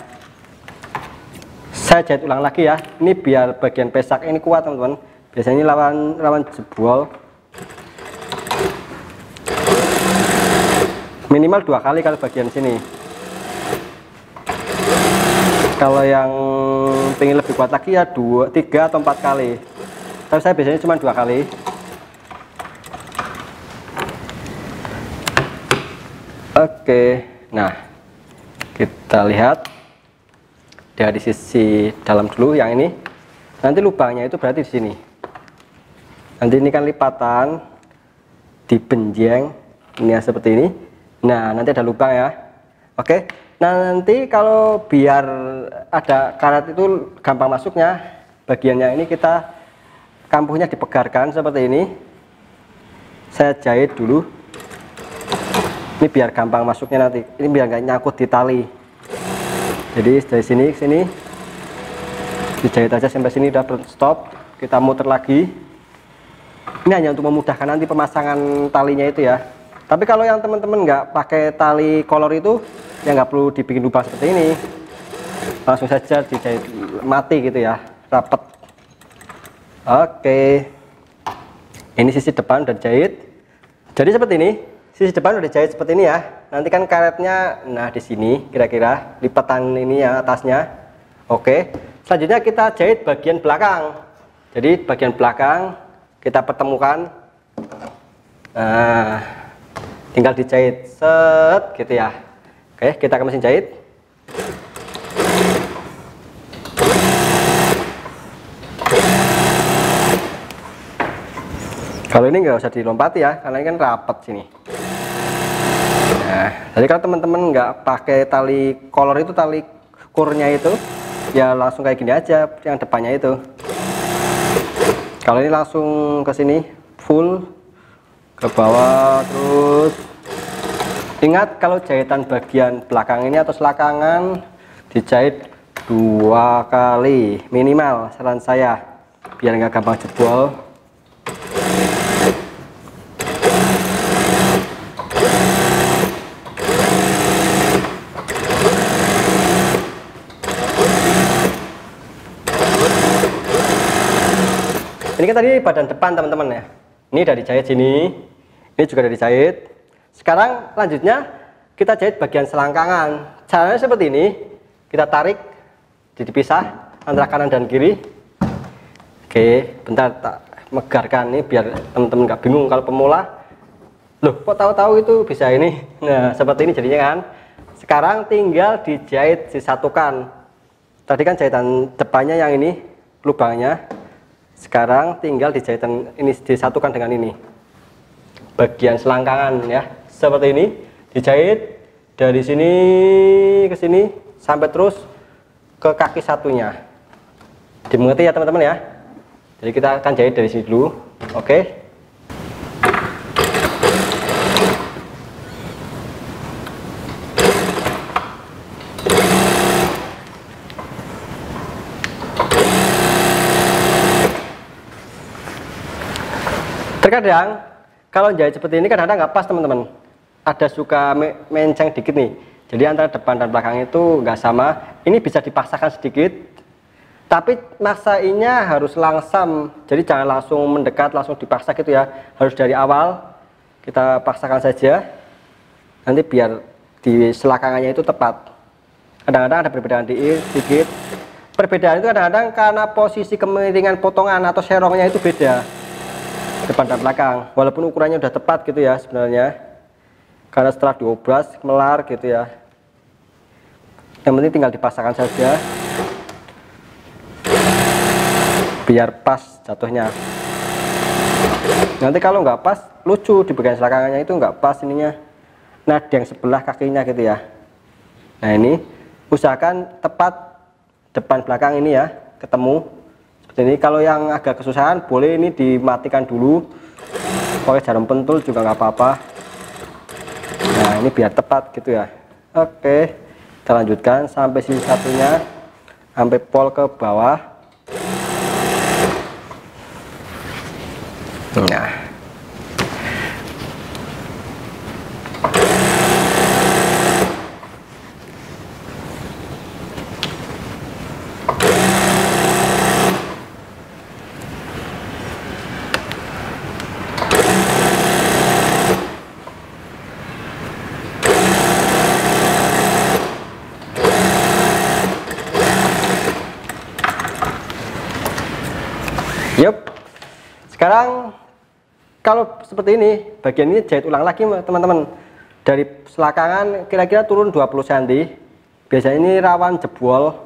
saya jahit ulang lagi ya. Ini biar bagian pesak ini kuat, teman-teman. Biasanya ini rawan jebol. Minimal 2 kali kalau bagian sini. Kalau yang pengen lebih kuat lagi ya 2, 3 atau 4 kali. Tapi saya biasanya cuma 2 kali. Oke, nah kita lihat dari sisi dalam dulu yang ini. Nanti lubangnya itu berarti di sini. Nanti ini kan lipatan dibenjeng ini ya, seperti ini. Nah, nanti ada lubang ya. Oke. Nah, nanti kalau biar ada karet itu gampang masuknya, bagiannya ini kita kampuhnya dipegarkan seperti ini. Saya jahit dulu. Ini biar gampang masuknya nanti. Ini biar nggak nyangkut di tali. Jadi dari sini ke sini dijahit aja sampai sini udah stop. Kita muter lagi. Ini hanya untuk memudahkan nanti pemasangan talinya itu ya. Tapi kalau yang teman-teman nggak pakai tali kolor itu, ya nggak perlu dibikin lubang seperti ini. Langsung saja dijahit mati gitu ya, rapet. Oke. Ini sisi depan udah dijahit. Jadi seperti ini. Sisi depan udah dijahit seperti ini ya. Nanti kan karetnya, nah di sini kira-kira lipatan ini ya atasnya. Oke. Selanjutnya kita jahit bagian belakang. Jadi bagian belakang kita pertemukan. Nah, tinggal dijahit set gitu ya. Oke, kita ke mesin jahit. Kalau ini nggak usah dilompati ya, karena ini kan rapat sini. Nah, jadi kalau teman-teman nggak pakai tali kolor itu, tali kurnya itu, ya langsung kayak gini aja, yang depannya itu. Kalau ini langsung ke sini, full ke bawah terus. Ingat kalau jahitan bagian belakang ini atau selakangan dijahit 2 kali minimal, saran saya, biar nggak gampang jebol. Ini kan tadi badan depan teman-teman ya. Ini dari jahit sini, ini juga dari jahit. Sekarang lanjutnya kita jahit bagian selangkangan. Caranya seperti ini, kita tarik, dipisah antara kanan dan kiri. Oke, bentar tak megarkan ini biar teman-teman nggak bingung kalau pemula. Loh, kok tahu-tahu itu bisa ini? Nah, seperti ini jadinya kan. Sekarang tinggal dijahit, disatukan. Tadi kan jahitan depannya yang ini, lubangnya. Sekarang tinggal dijahitan ini, disatukan dengan ini bagian selangkangan ya, seperti ini. Dijahit dari sini ke sini sampai terus ke kaki satunya. Dimengerti ya teman-teman ya. Jadi kita akan jahit dari sini dulu. Oke. Terkadang kalau jahit seperti ini kadang-kadang nggak pas teman-teman, ada suka menceng dikit nih, jadi antara depan dan belakang itu nggak sama. Ini bisa dipaksakan sedikit, tapi maksainya harus langsam, jadi jangan langsung mendekat langsung dipaksa gitu ya, harus dari awal kita paksakan saja, nanti biar di selakangannya itu tepat. Kadang-kadang ada perbedaan sedikit. Perbedaan itu kadang-kadang karena posisi kemiringan potongan atau serongnya itu beda depan dan belakang, walaupun ukurannya udah tepat gitu ya sebenarnya, karena setelah diobras melar gitu ya. Yang penting tinggal dipaksakan saja biar pas jatuhnya. Nanti kalau nggak pas lucu, di bagian selakangannya itu nggak pas ininya, nah yang sebelah kakinya gitu ya. Nah ini usahakan tepat depan belakang ini ya, ketemu. Jadi kalau yang agak kesusahan boleh ini dimatikan dulu, pakai jarum pentul juga nggak apa-apa. Nah ini biar tepat gitu ya. Oke, kita lanjutkan sampai sisi satunya, sampai pol ke bawah. Nah Sekarang kalau seperti ini, bagian ini jahit ulang lagi teman-teman. Dari selakangan kira-kira turun 20 cm. Biasanya ini rawan jebol.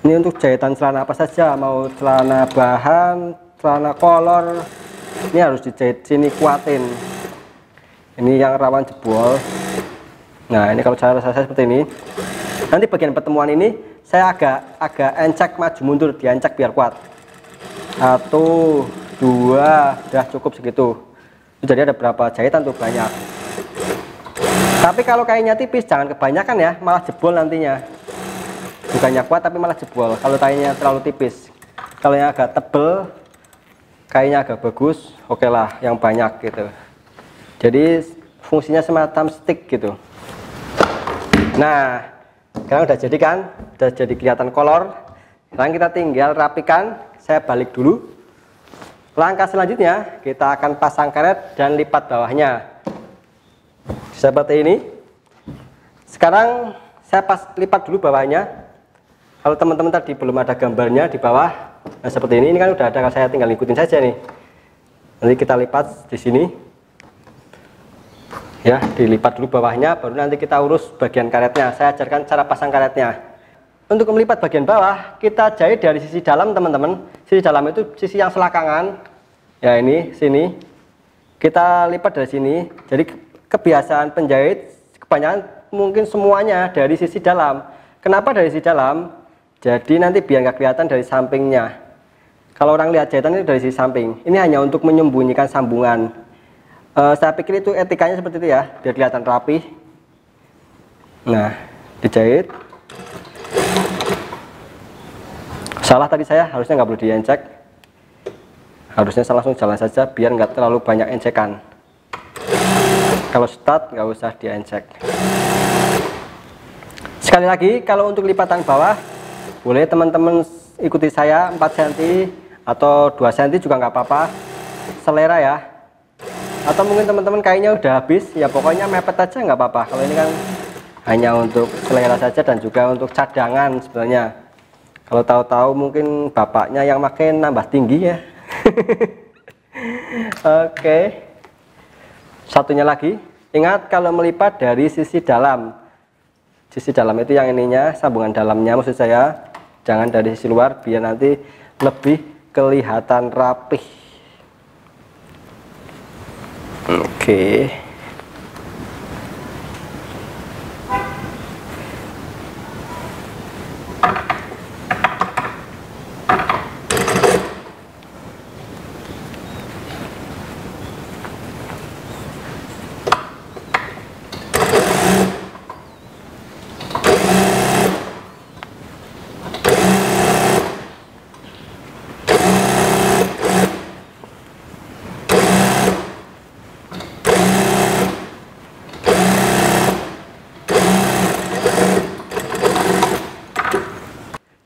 Ini untuk jahitan celana apa saja, mau celana bahan, celana kolor, ini harus dijahit sini, kuatin. Ini yang rawan jebol. Nah, ini kalau cara saya seperti ini. Nanti bagian pertemuan ini saya agak encek maju mundur, diencek biar kuat. 1, 2, udah cukup segitu. Jadi ada berapa jahitan tuh, banyak. Tapi kalau kainnya tipis jangan kebanyakan ya, malah jebol nantinya. Bukannya kuat tapi malah jebol kalau kainnya terlalu tipis. Kalau yang agak tebel, kainnya agak bagus, oke lah yang banyak gitu. Jadi fungsinya semacam stick gitu. Nah, sekarang udah jadi kan, udah jadi kelihatan kolor. Sekarang kita tinggal rapikan. Saya balik dulu. Langkah selanjutnya kita akan pasang karet dan lipat bawahnya seperti ini. Sekarang saya lipat dulu bawahnya. Kalau teman-teman tadi belum ada gambarnya di bawah, nah seperti ini kan udah ada, saya tinggal ikutin saja nih. Nanti kita lipat di sini. Ya, dilipat dulu bawahnya, baru nanti kita urus bagian karetnya. Saya ajarkan cara pasang karetnya. Untuk melipat bagian bawah, kita jahit dari sisi dalam teman-teman. Sisi dalam itu sisi yang selakangan. Ya ini, sini. Kita lipat dari sini. Jadi kebiasaan penjahit, kebanyakan mungkin semuanya dari sisi dalam. Kenapa dari sisi dalam? Jadi nanti biar nggak kelihatan dari sampingnya. Kalau orang lihat jahitan itu dari sisi samping. Ini hanya untuk menyembunyikan sambungan. Saya pikir itu etikanya seperti itu ya, biar kelihatan rapi. Nah, dijahit. Salah tadi saya, harusnya nggak perlu diencek. Harusnya saya langsung jalan saja biar nggak terlalu banyak encekan. Kalau start nggak usah diencek. Sekali lagi, kalau untuk lipatan bawah, boleh teman-teman ikuti saya 4 cm atau 2 cm juga nggak apa-apa, selera ya. Atau mungkin teman-teman kayaknya udah habis, ya pokoknya mepet aja nggak apa-apa. Kalau ini kan hanya untuk selera saja dan juga untuk cadangan sebenarnya. Kalau tahu-tahu mungkin bapaknya yang makin nambah tinggi ya. Oke. Satunya lagi, ingat kalau melipat dari sisi dalam. Sisi dalam itu yang ininya, sambungan dalamnya maksud saya. Jangan dari sisi luar biar nanti lebih kelihatan rapih. Oke.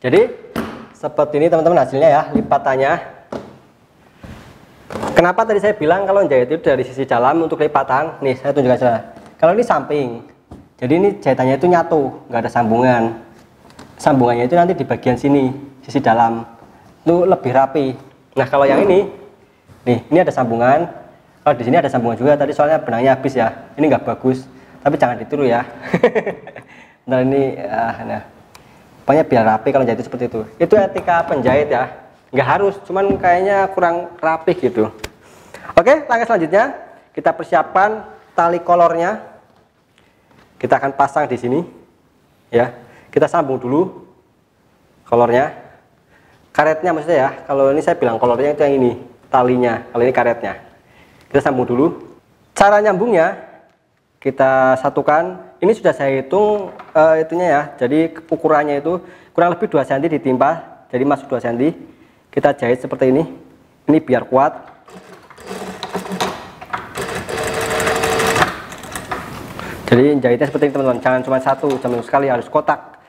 Jadi seperti ini teman-teman hasilnya ya, lipatannya. Kenapa tadi saya bilang kalau jahit itu dari sisi dalam untuk lipatan? Nih saya tunjukkan saja. Kalau ini samping, jadi ini jahitannya itu nyatu, nggak ada sambungan. Sambungannya itu nanti di bagian sini, sisi dalam, itu lebih rapi. Nah kalau yang ini, nih ini ada sambungan. Kalau di sini ada sambungan juga. Tadi soalnya benangnya habis ya. Ini nggak bagus, tapi jangan ditiru ya. Nah ini, nah. Pokoknya biar rapi kalau jahit seperti itu. Itu etika penjahit ya. Nggak harus, cuman kayaknya kurang rapi gitu. Oke, langkah selanjutnya kita persiapkan tali kolornya. Kita akan pasang di sini. Ya, kita sambung dulu kolornya. Karetnya maksudnya ya. Kalau ini saya bilang kolornya itu yang ini, talinya. Kalau ini karetnya. Kita sambung dulu. Cara nyambungnya kita satukan. Ini sudah saya hitung itunya ya. Jadi ukurannya itu kurang lebih 2 cm ditimpa. Jadi masuk 2 cm. Kita jahit seperti ini. Ini biar kuat. Jadi jahitnya seperti ini teman-teman. Jangan cuma satu, jangan sekali, harus kotak.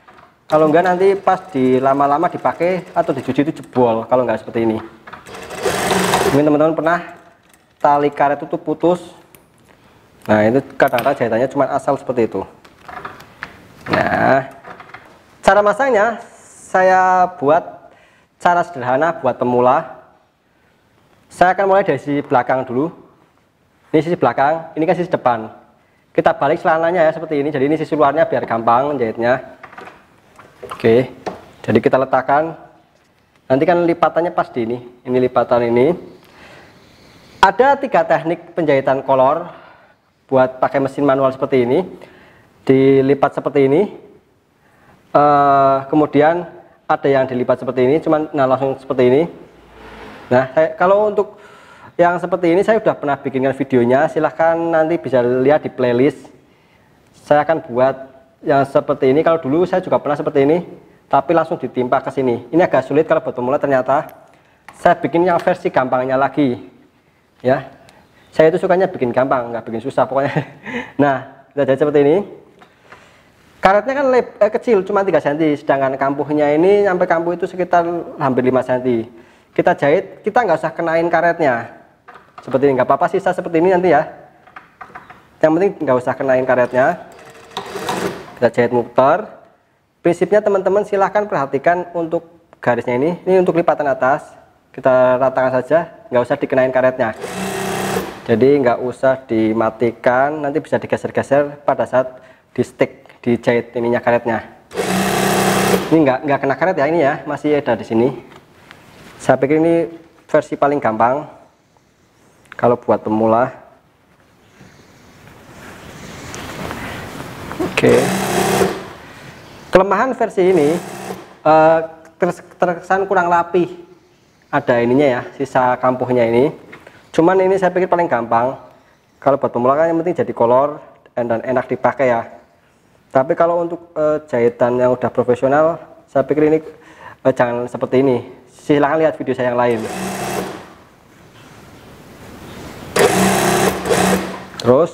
Kalau enggak nanti pas lama-lama dipakai atau dicuci itu jebol. Kalau enggak seperti ini. Mungkin teman-teman pernah tali karet itu putus. Nah itu kadang-kadang jahitannya cuma asal seperti itu. Nah cara masangnya saya buat cara sederhana buat pemula. Saya akan mulai dari sisi belakang dulu. Ini sisi belakang, ini kan sisi depan. Kita balik celananya ya seperti ini. Jadi ini sisi luarnya biar gampang jahitnya. Oke. Jadi kita letakkan. Nanti kan lipatannya pas di ini. Ini lipatan ini. Ada 3 teknik penjahitan kolor buat pakai mesin manual seperti ini. Dilipat seperti ini. Kemudian ada yang dilipat seperti ini, cuman langsung seperti ini. Nah, kalau untuk yang seperti ini saya sudah pernah bikinkan videonya, silahkan nanti bisa lihat di playlist. Saya akan buat yang seperti ini. Kalau dulu saya juga pernah seperti ini, tapi langsung ditimpa ke sini. Ini agak sulit kalau buat pemula, ternyata saya bikin yang versi gampangnya lagi. Ya, saya itu sukanya bikin gampang, nggak bikin susah pokoknya. Nah, kita jahit seperti ini. Karetnya kan kecil, cuma 3 cm, sedangkan kampuhnya ini sampai kampuh itu sekitar hampir 5 cm. Kita jahit, kita nggak usah kenain karetnya. Seperti ini, nggak apa-apa sisa seperti ini nanti ya. Yang penting nggak usah kenain karetnya. Kita jahit muter. Prinsipnya teman-teman silahkan perhatikan untuk garisnya ini. Ini untuk lipatan atas. Kita ratakan saja, nggak usah dikenain karetnya. Jadi nggak usah dimatikan, nanti bisa digeser-geser pada saat di stick, dijahit ininya karetnya. Ini nggak kena karet ya, ini ya masih ada di sini. Saya pikir ini versi paling gampang kalau buat pemula. Oke. Kelemahan versi ini terkesan kurang rapih. Ada ininya ya, sisa kampuhnya ini. Cuman ini saya pikir paling gampang. Kalau buat pemula kan yang penting jadi kolor dan enak dipakai ya. Tapi kalau untuk jahitan yang udah profesional, saya pikir ini jangan seperti ini. Silahkan lihat video saya yang lain. Terus,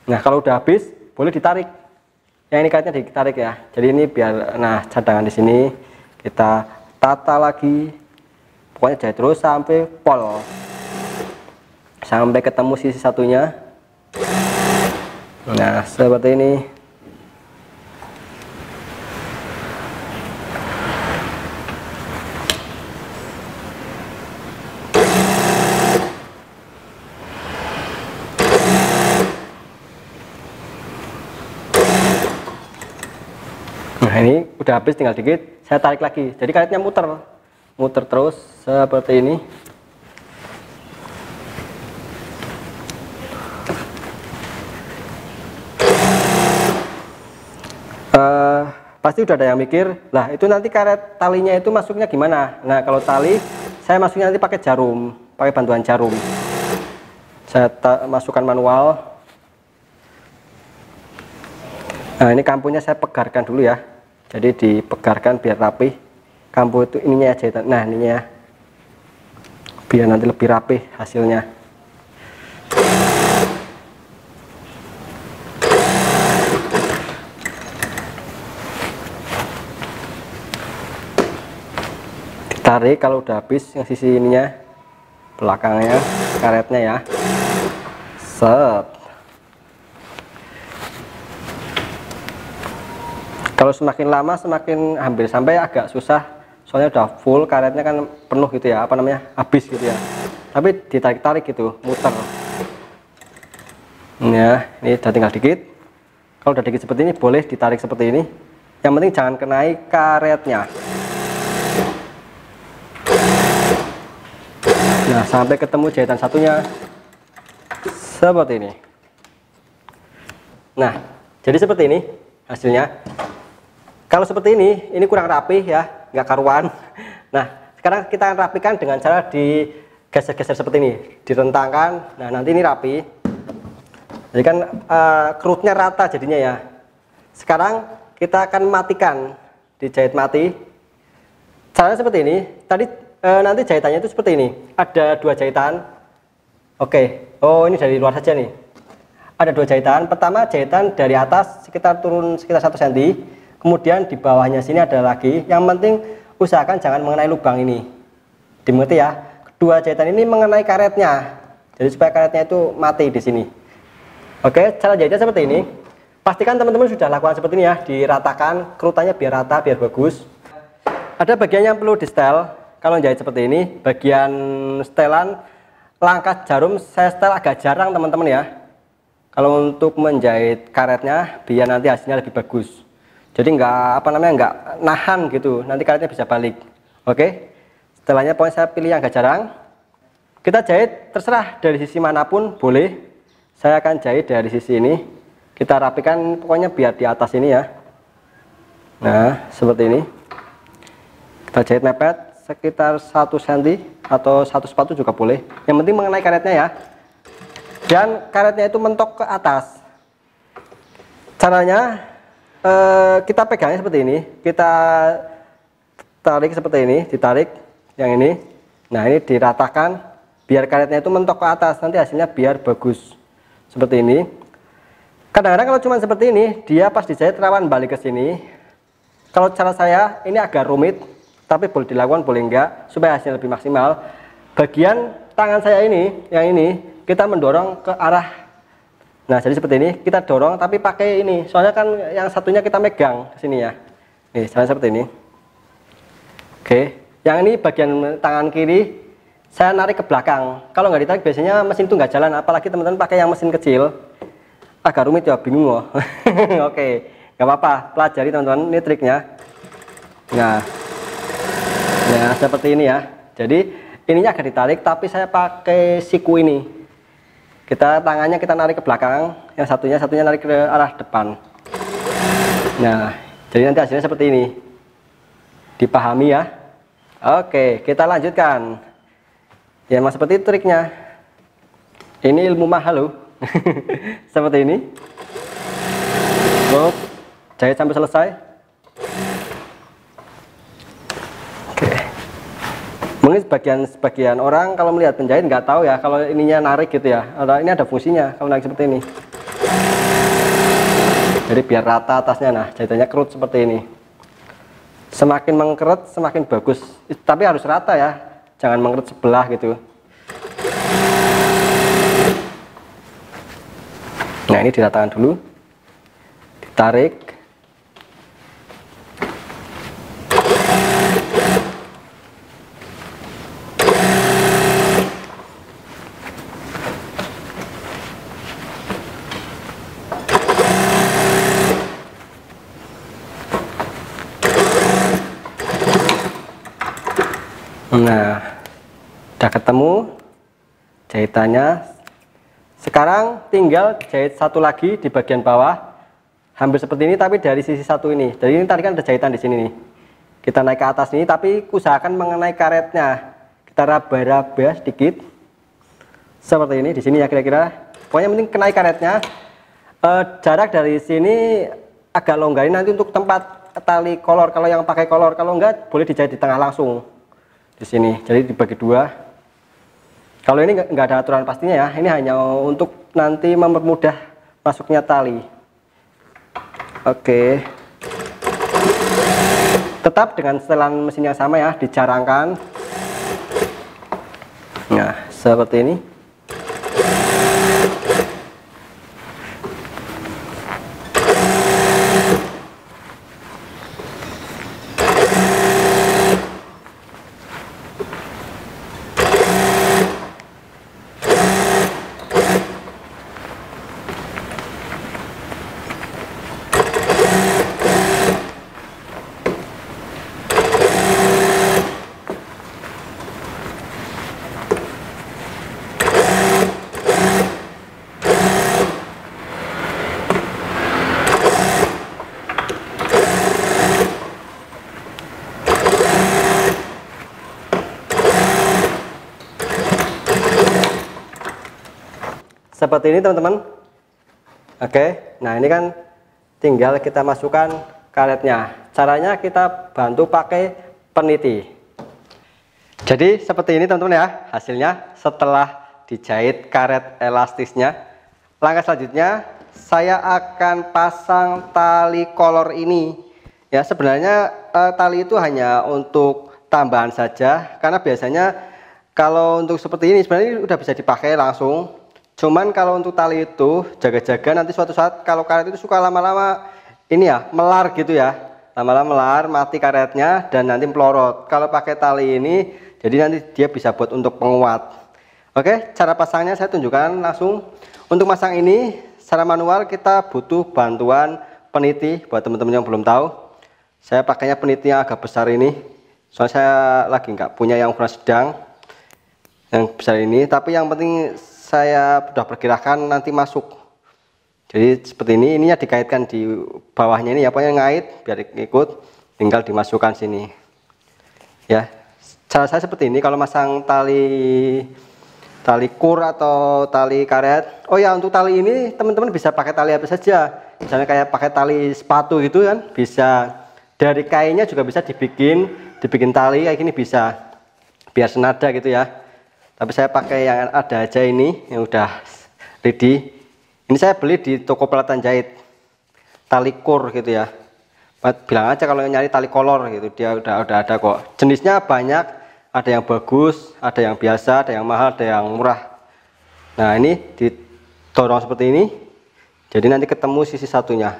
nah kalau udah habis boleh ditarik. Yang ini karetnya ditarik ya. Jadi ini biar, nah cadangan di sini kita tata lagi. Pokoknya jahit terus sampai pol, sampai ketemu sisi satunya. Nah seperti ini. Nah ini udah habis, tinggal dikit, saya tarik lagi. Jadi karetnya muter terus seperti ini. Pasti udah ada yang mikir, lah itu nanti karet talinya itu masuknya gimana? Nah kalau tali saya masuknya nanti pakai jarum, pakai bantuan jarum. Saya masukkan manual. Nah ini kampuhnya saya pegarkan dulu ya. Jadi dipegarkan biar rapi. Kampuh itu ininya aja. Nah ininya ya. Biar nanti lebih rapi hasilnya. Ditarik kalau udah habis yang sisi ininya, belakangnya, karetnya ya. Set. Kalau semakin lama semakin hampir sampai agak susah, soalnya udah full karetnya kan penuh gitu ya, apa namanya, habis gitu ya. Tapi ditarik-tarik gitu, muter. Ya, ini udah tinggal dikit. Kalau udah dikit seperti ini boleh ditarik seperti ini. Yang penting jangan kenai karetnya. Nah sampai ketemu jahitan satunya seperti ini. Nah jadi seperti ini hasilnya. Kalau seperti ini kurang rapih ya, nggak karuan. Nah sekarang kita akan rapikan dengan cara digeser-geser seperti ini, direntangkan. Nah nanti ini rapi. Jadi kan kerutnya rata jadinya ya. Sekarang kita akan matikan, dijahit mati. Caranya seperti ini. Tadi nanti jahitannya itu seperti ini. Ada 2 jahitan. Oke. Oh ini dari luar saja nih. Ada 2 jahitan. Pertama jahitan dari atas turun sekitar 1 cm. Kemudian di bawahnya sini ada lagi. Yang penting usahakan jangan mengenai lubang ini. Dimengerti ya. Kedua jahitan ini mengenai karetnya. Jadi supaya karetnya itu mati di sini. Oke, cara jahitnya seperti ini. Pastikan teman-teman sudah lakukan seperti ini ya. Diratakan kerutannya biar rata, biar bagus. Ada bagian yang perlu di setel. kalau jahit seperti ini, bagian setelan langkah jarum saya setel agak jarang teman-teman ya. Kalau untuk menjahit karetnya biar nanti hasilnya lebih bagus. Jadi nggak nahan gitu, nanti karetnya bisa balik. Oke, setelannya pokoknya saya pilih yang agak jarang. Kita jahit terserah dari sisi manapun boleh. Saya akan jahit dari sisi ini. Kita rapikan pokoknya biar di atas ini ya. Nah, seperti ini. Kita jahit mepet sekitar 1 cm atau 1 sepatu juga boleh. Yang penting mengenai karetnya ya. Dan karetnya itu mentok ke atas. Caranya kita pegangnya seperti ini. Kita tarik seperti ini, ditarik yang ini. Nah, ini diratakan biar karetnya itu mentok ke atas. Nanti hasilnya biar bagus. Seperti ini. Kadang-kadang kalau cuma seperti ini, dia pas dijahit rawan balik ke sini. Kalau cara saya ini agak rumit, tapi boleh dilakukan boleh enggak supaya hasilnya lebih maksimal. Bagian tangan saya ini, yang ini kita mendorong ke arah. Nah, jadi seperti ini kita dorong tapi pakai ini. Soalnya kan yang satunya kita megang ke sini ya. Nih, caranya seperti ini. Oke, yang ini bagian tangan kiri saya narik ke belakang. Kalau nggak ditarik biasanya mesin itu nggak jalan, apalagi teman-teman pakai yang mesin kecil. Agak rumit ya, bingung loh. Oke, nggak apa-apa, pelajari teman-teman, ini triknya. Nah, seperti ini ya. Jadi ininya agak ditarik tapi saya pakai siku ini. Tangannya kita narik ke belakang, yang satunya narik ke arah depan. Nah, jadi nanti hasilnya seperti ini. Dipahami ya. Oke, kita lanjutkan. Ya, memang seperti itu triknya. Ini ilmu mahal loh. Seperti ini. Terus jahit sampai selesai. Mungkin sebagian orang kalau melihat penjahit nggak tahu ya kalau ininya narik gitu ya. Ini ada fungsinya kalau narik seperti ini. Jadi biar rata atasnya. Nah, jahitannya kerut seperti ini. Semakin mengkeret semakin bagus. Tapi harus rata ya. Jangan mengkeret sebelah gitu. Nah, ini diratakan dulu. Ditarik. Nah, udah ketemu jahitannya. Sekarang tinggal jahit satu lagi di bagian bawah, hampir seperti ini tapi dari sisi satu ini. Jadi ini tadi kan ada jahitan di sini nih. Kita naik ke atas ini tapi usahakan mengenai karetnya. Kita raba-raba sedikit. Seperti ini di sini ya kira-kira. Pokoknya penting kenai karetnya. Jarak dari sini agak longgarin nanti untuk tempat tali kolor. Kalau yang pakai kolor, kalau enggak boleh dijahit di tengah langsung. Di sini, jadi dibagi dua. Kalau ini nggak ada aturan pastinya ya, ini hanya untuk nanti mempermudah masuknya tali. Oke, tetap dengan setelan mesin yang sama ya, dijarangkan. Nah, seperti ini. Seperti ini teman-teman. Oke, nah ini kan tinggal kita masukkan karetnya. Caranya kita bantu pakai peniti. Jadi seperti ini teman-teman ya hasilnya setelah dijahit karet elastisnya. Langkah selanjutnya saya akan pasang tali kolor ini. Ya, sebenarnya tali itu hanya untuk tambahan saja, karena biasanya kalau untuk seperti ini sebenarnya udah bisa dipakai langsung. Cuman kalau untuk tali itu jaga-jaga nanti suatu saat kalau karet itu suka lama-lama ini ya melar gitu ya. lama-lama melar, mati karetnya dan nanti melorot. Kalau pakai tali ini, jadi nanti dia bisa buat untuk penguat. Oke, cara pasangnya saya tunjukkan langsung. Untuk masang ini secara manual kita butuh bantuan peniti. Buat teman-teman yang belum tahu, saya pakainya peniti yang agak besar ini. Soalnya saya lagi nggak punya yang ukuran sedang, yang besar ini. Tapi yang penting saya sudah perkirakan nanti masuk. Jadi seperti ini ya dikaitkan di bawahnya ini ya, pokoknya ngait biar ikut, tinggal dimasukkan sini. Ya, cara saya seperti ini kalau masang tali kur atau tali karet. Oh ya, untuk tali ini teman-teman bisa pakai tali apa saja. Misalnya kayak pakai tali sepatu gitu kan, bisa. Dari kainnya juga bisa dibikin tali kayak gini bisa. Biar senada gitu ya. Tapi saya pakai yang ada aja ini, yang udah ready. Ini saya beli di toko peralatan jahit, tali kur gitu ya. Bilang aja kalau nyari tali kolor gitu, dia udah ada kok. Jenisnya banyak, ada yang bagus, ada yang biasa, ada yang mahal, ada yang murah. Nah ini didorong seperti ini, jadi nanti ketemu sisi satunya.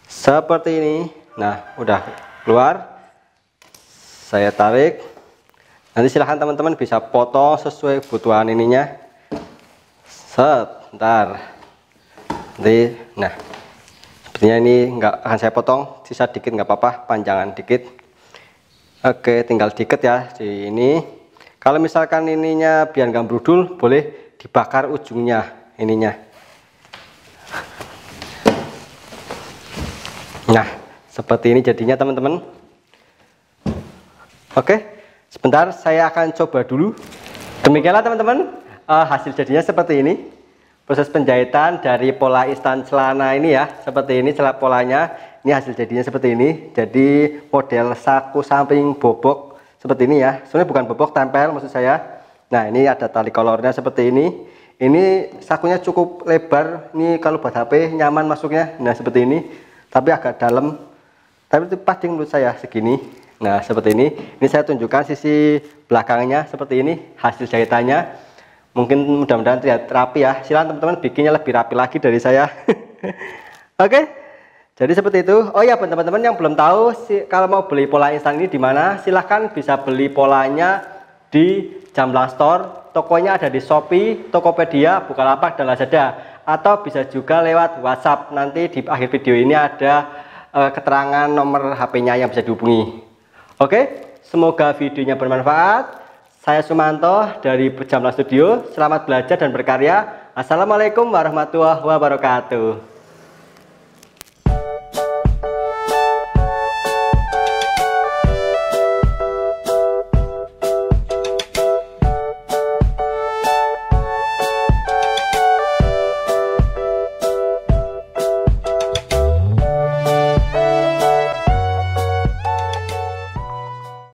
Seperti ini. Nah udah keluar, saya tarik. Nanti silahkan teman-teman bisa potong sesuai kebutuhan ininya. Set. Ntar nah sepertinya ini nggak akan saya potong, sisa dikit nggak apa-apa, panjangan dikit. Oke, tinggal diket ya di ini. Kalau misalkan ininya biar nggak brudul, boleh dibakar ujungnya ininya. Nah seperti ini jadinya teman-teman. Oke, sebentar saya akan coba dulu. Demikianlah teman-teman, hasil jadinya seperti ini. Proses penjahitan dari pola instan celana ini ya, seperti ini polanya. Ini hasil jadinya seperti ini. Jadi model saku samping bobok seperti ini ya. Sebenarnya bukan bobok, tempel maksud saya. Nah ini ada tali kolornya seperti ini. Ini sakunya cukup lebar. Ini kalau buat HP nyaman masuknya. Nah seperti ini. Tapi agak dalam. Tapi itu pas menurut saya segini. Nah seperti ini. Ini saya tunjukkan sisi belakangnya seperti ini hasil jahitannya. Mungkin mudah-mudahan terlihat rapi ya. Silahkan teman-teman bikinnya lebih rapi lagi dari saya. Oke, jadi seperti itu. Oh ya, teman-teman yang belum tahu kalau mau beli pola instan ini di mana, silahkan bisa beli polanya di Jamblang Store. Tokonya ada di Shopee, Tokopedia, Bukalapak, dan Lazada. Atau bisa juga lewat WhatsApp. Nanti di akhir video ini ada keterangan nomor HP-nya yang bisa dihubungi. Oke, semoga videonya bermanfaat. Saya Sumanto dari Jamblang Studio. Selamat belajar dan berkarya. Assalamualaikum warahmatullahi wabarakatuh.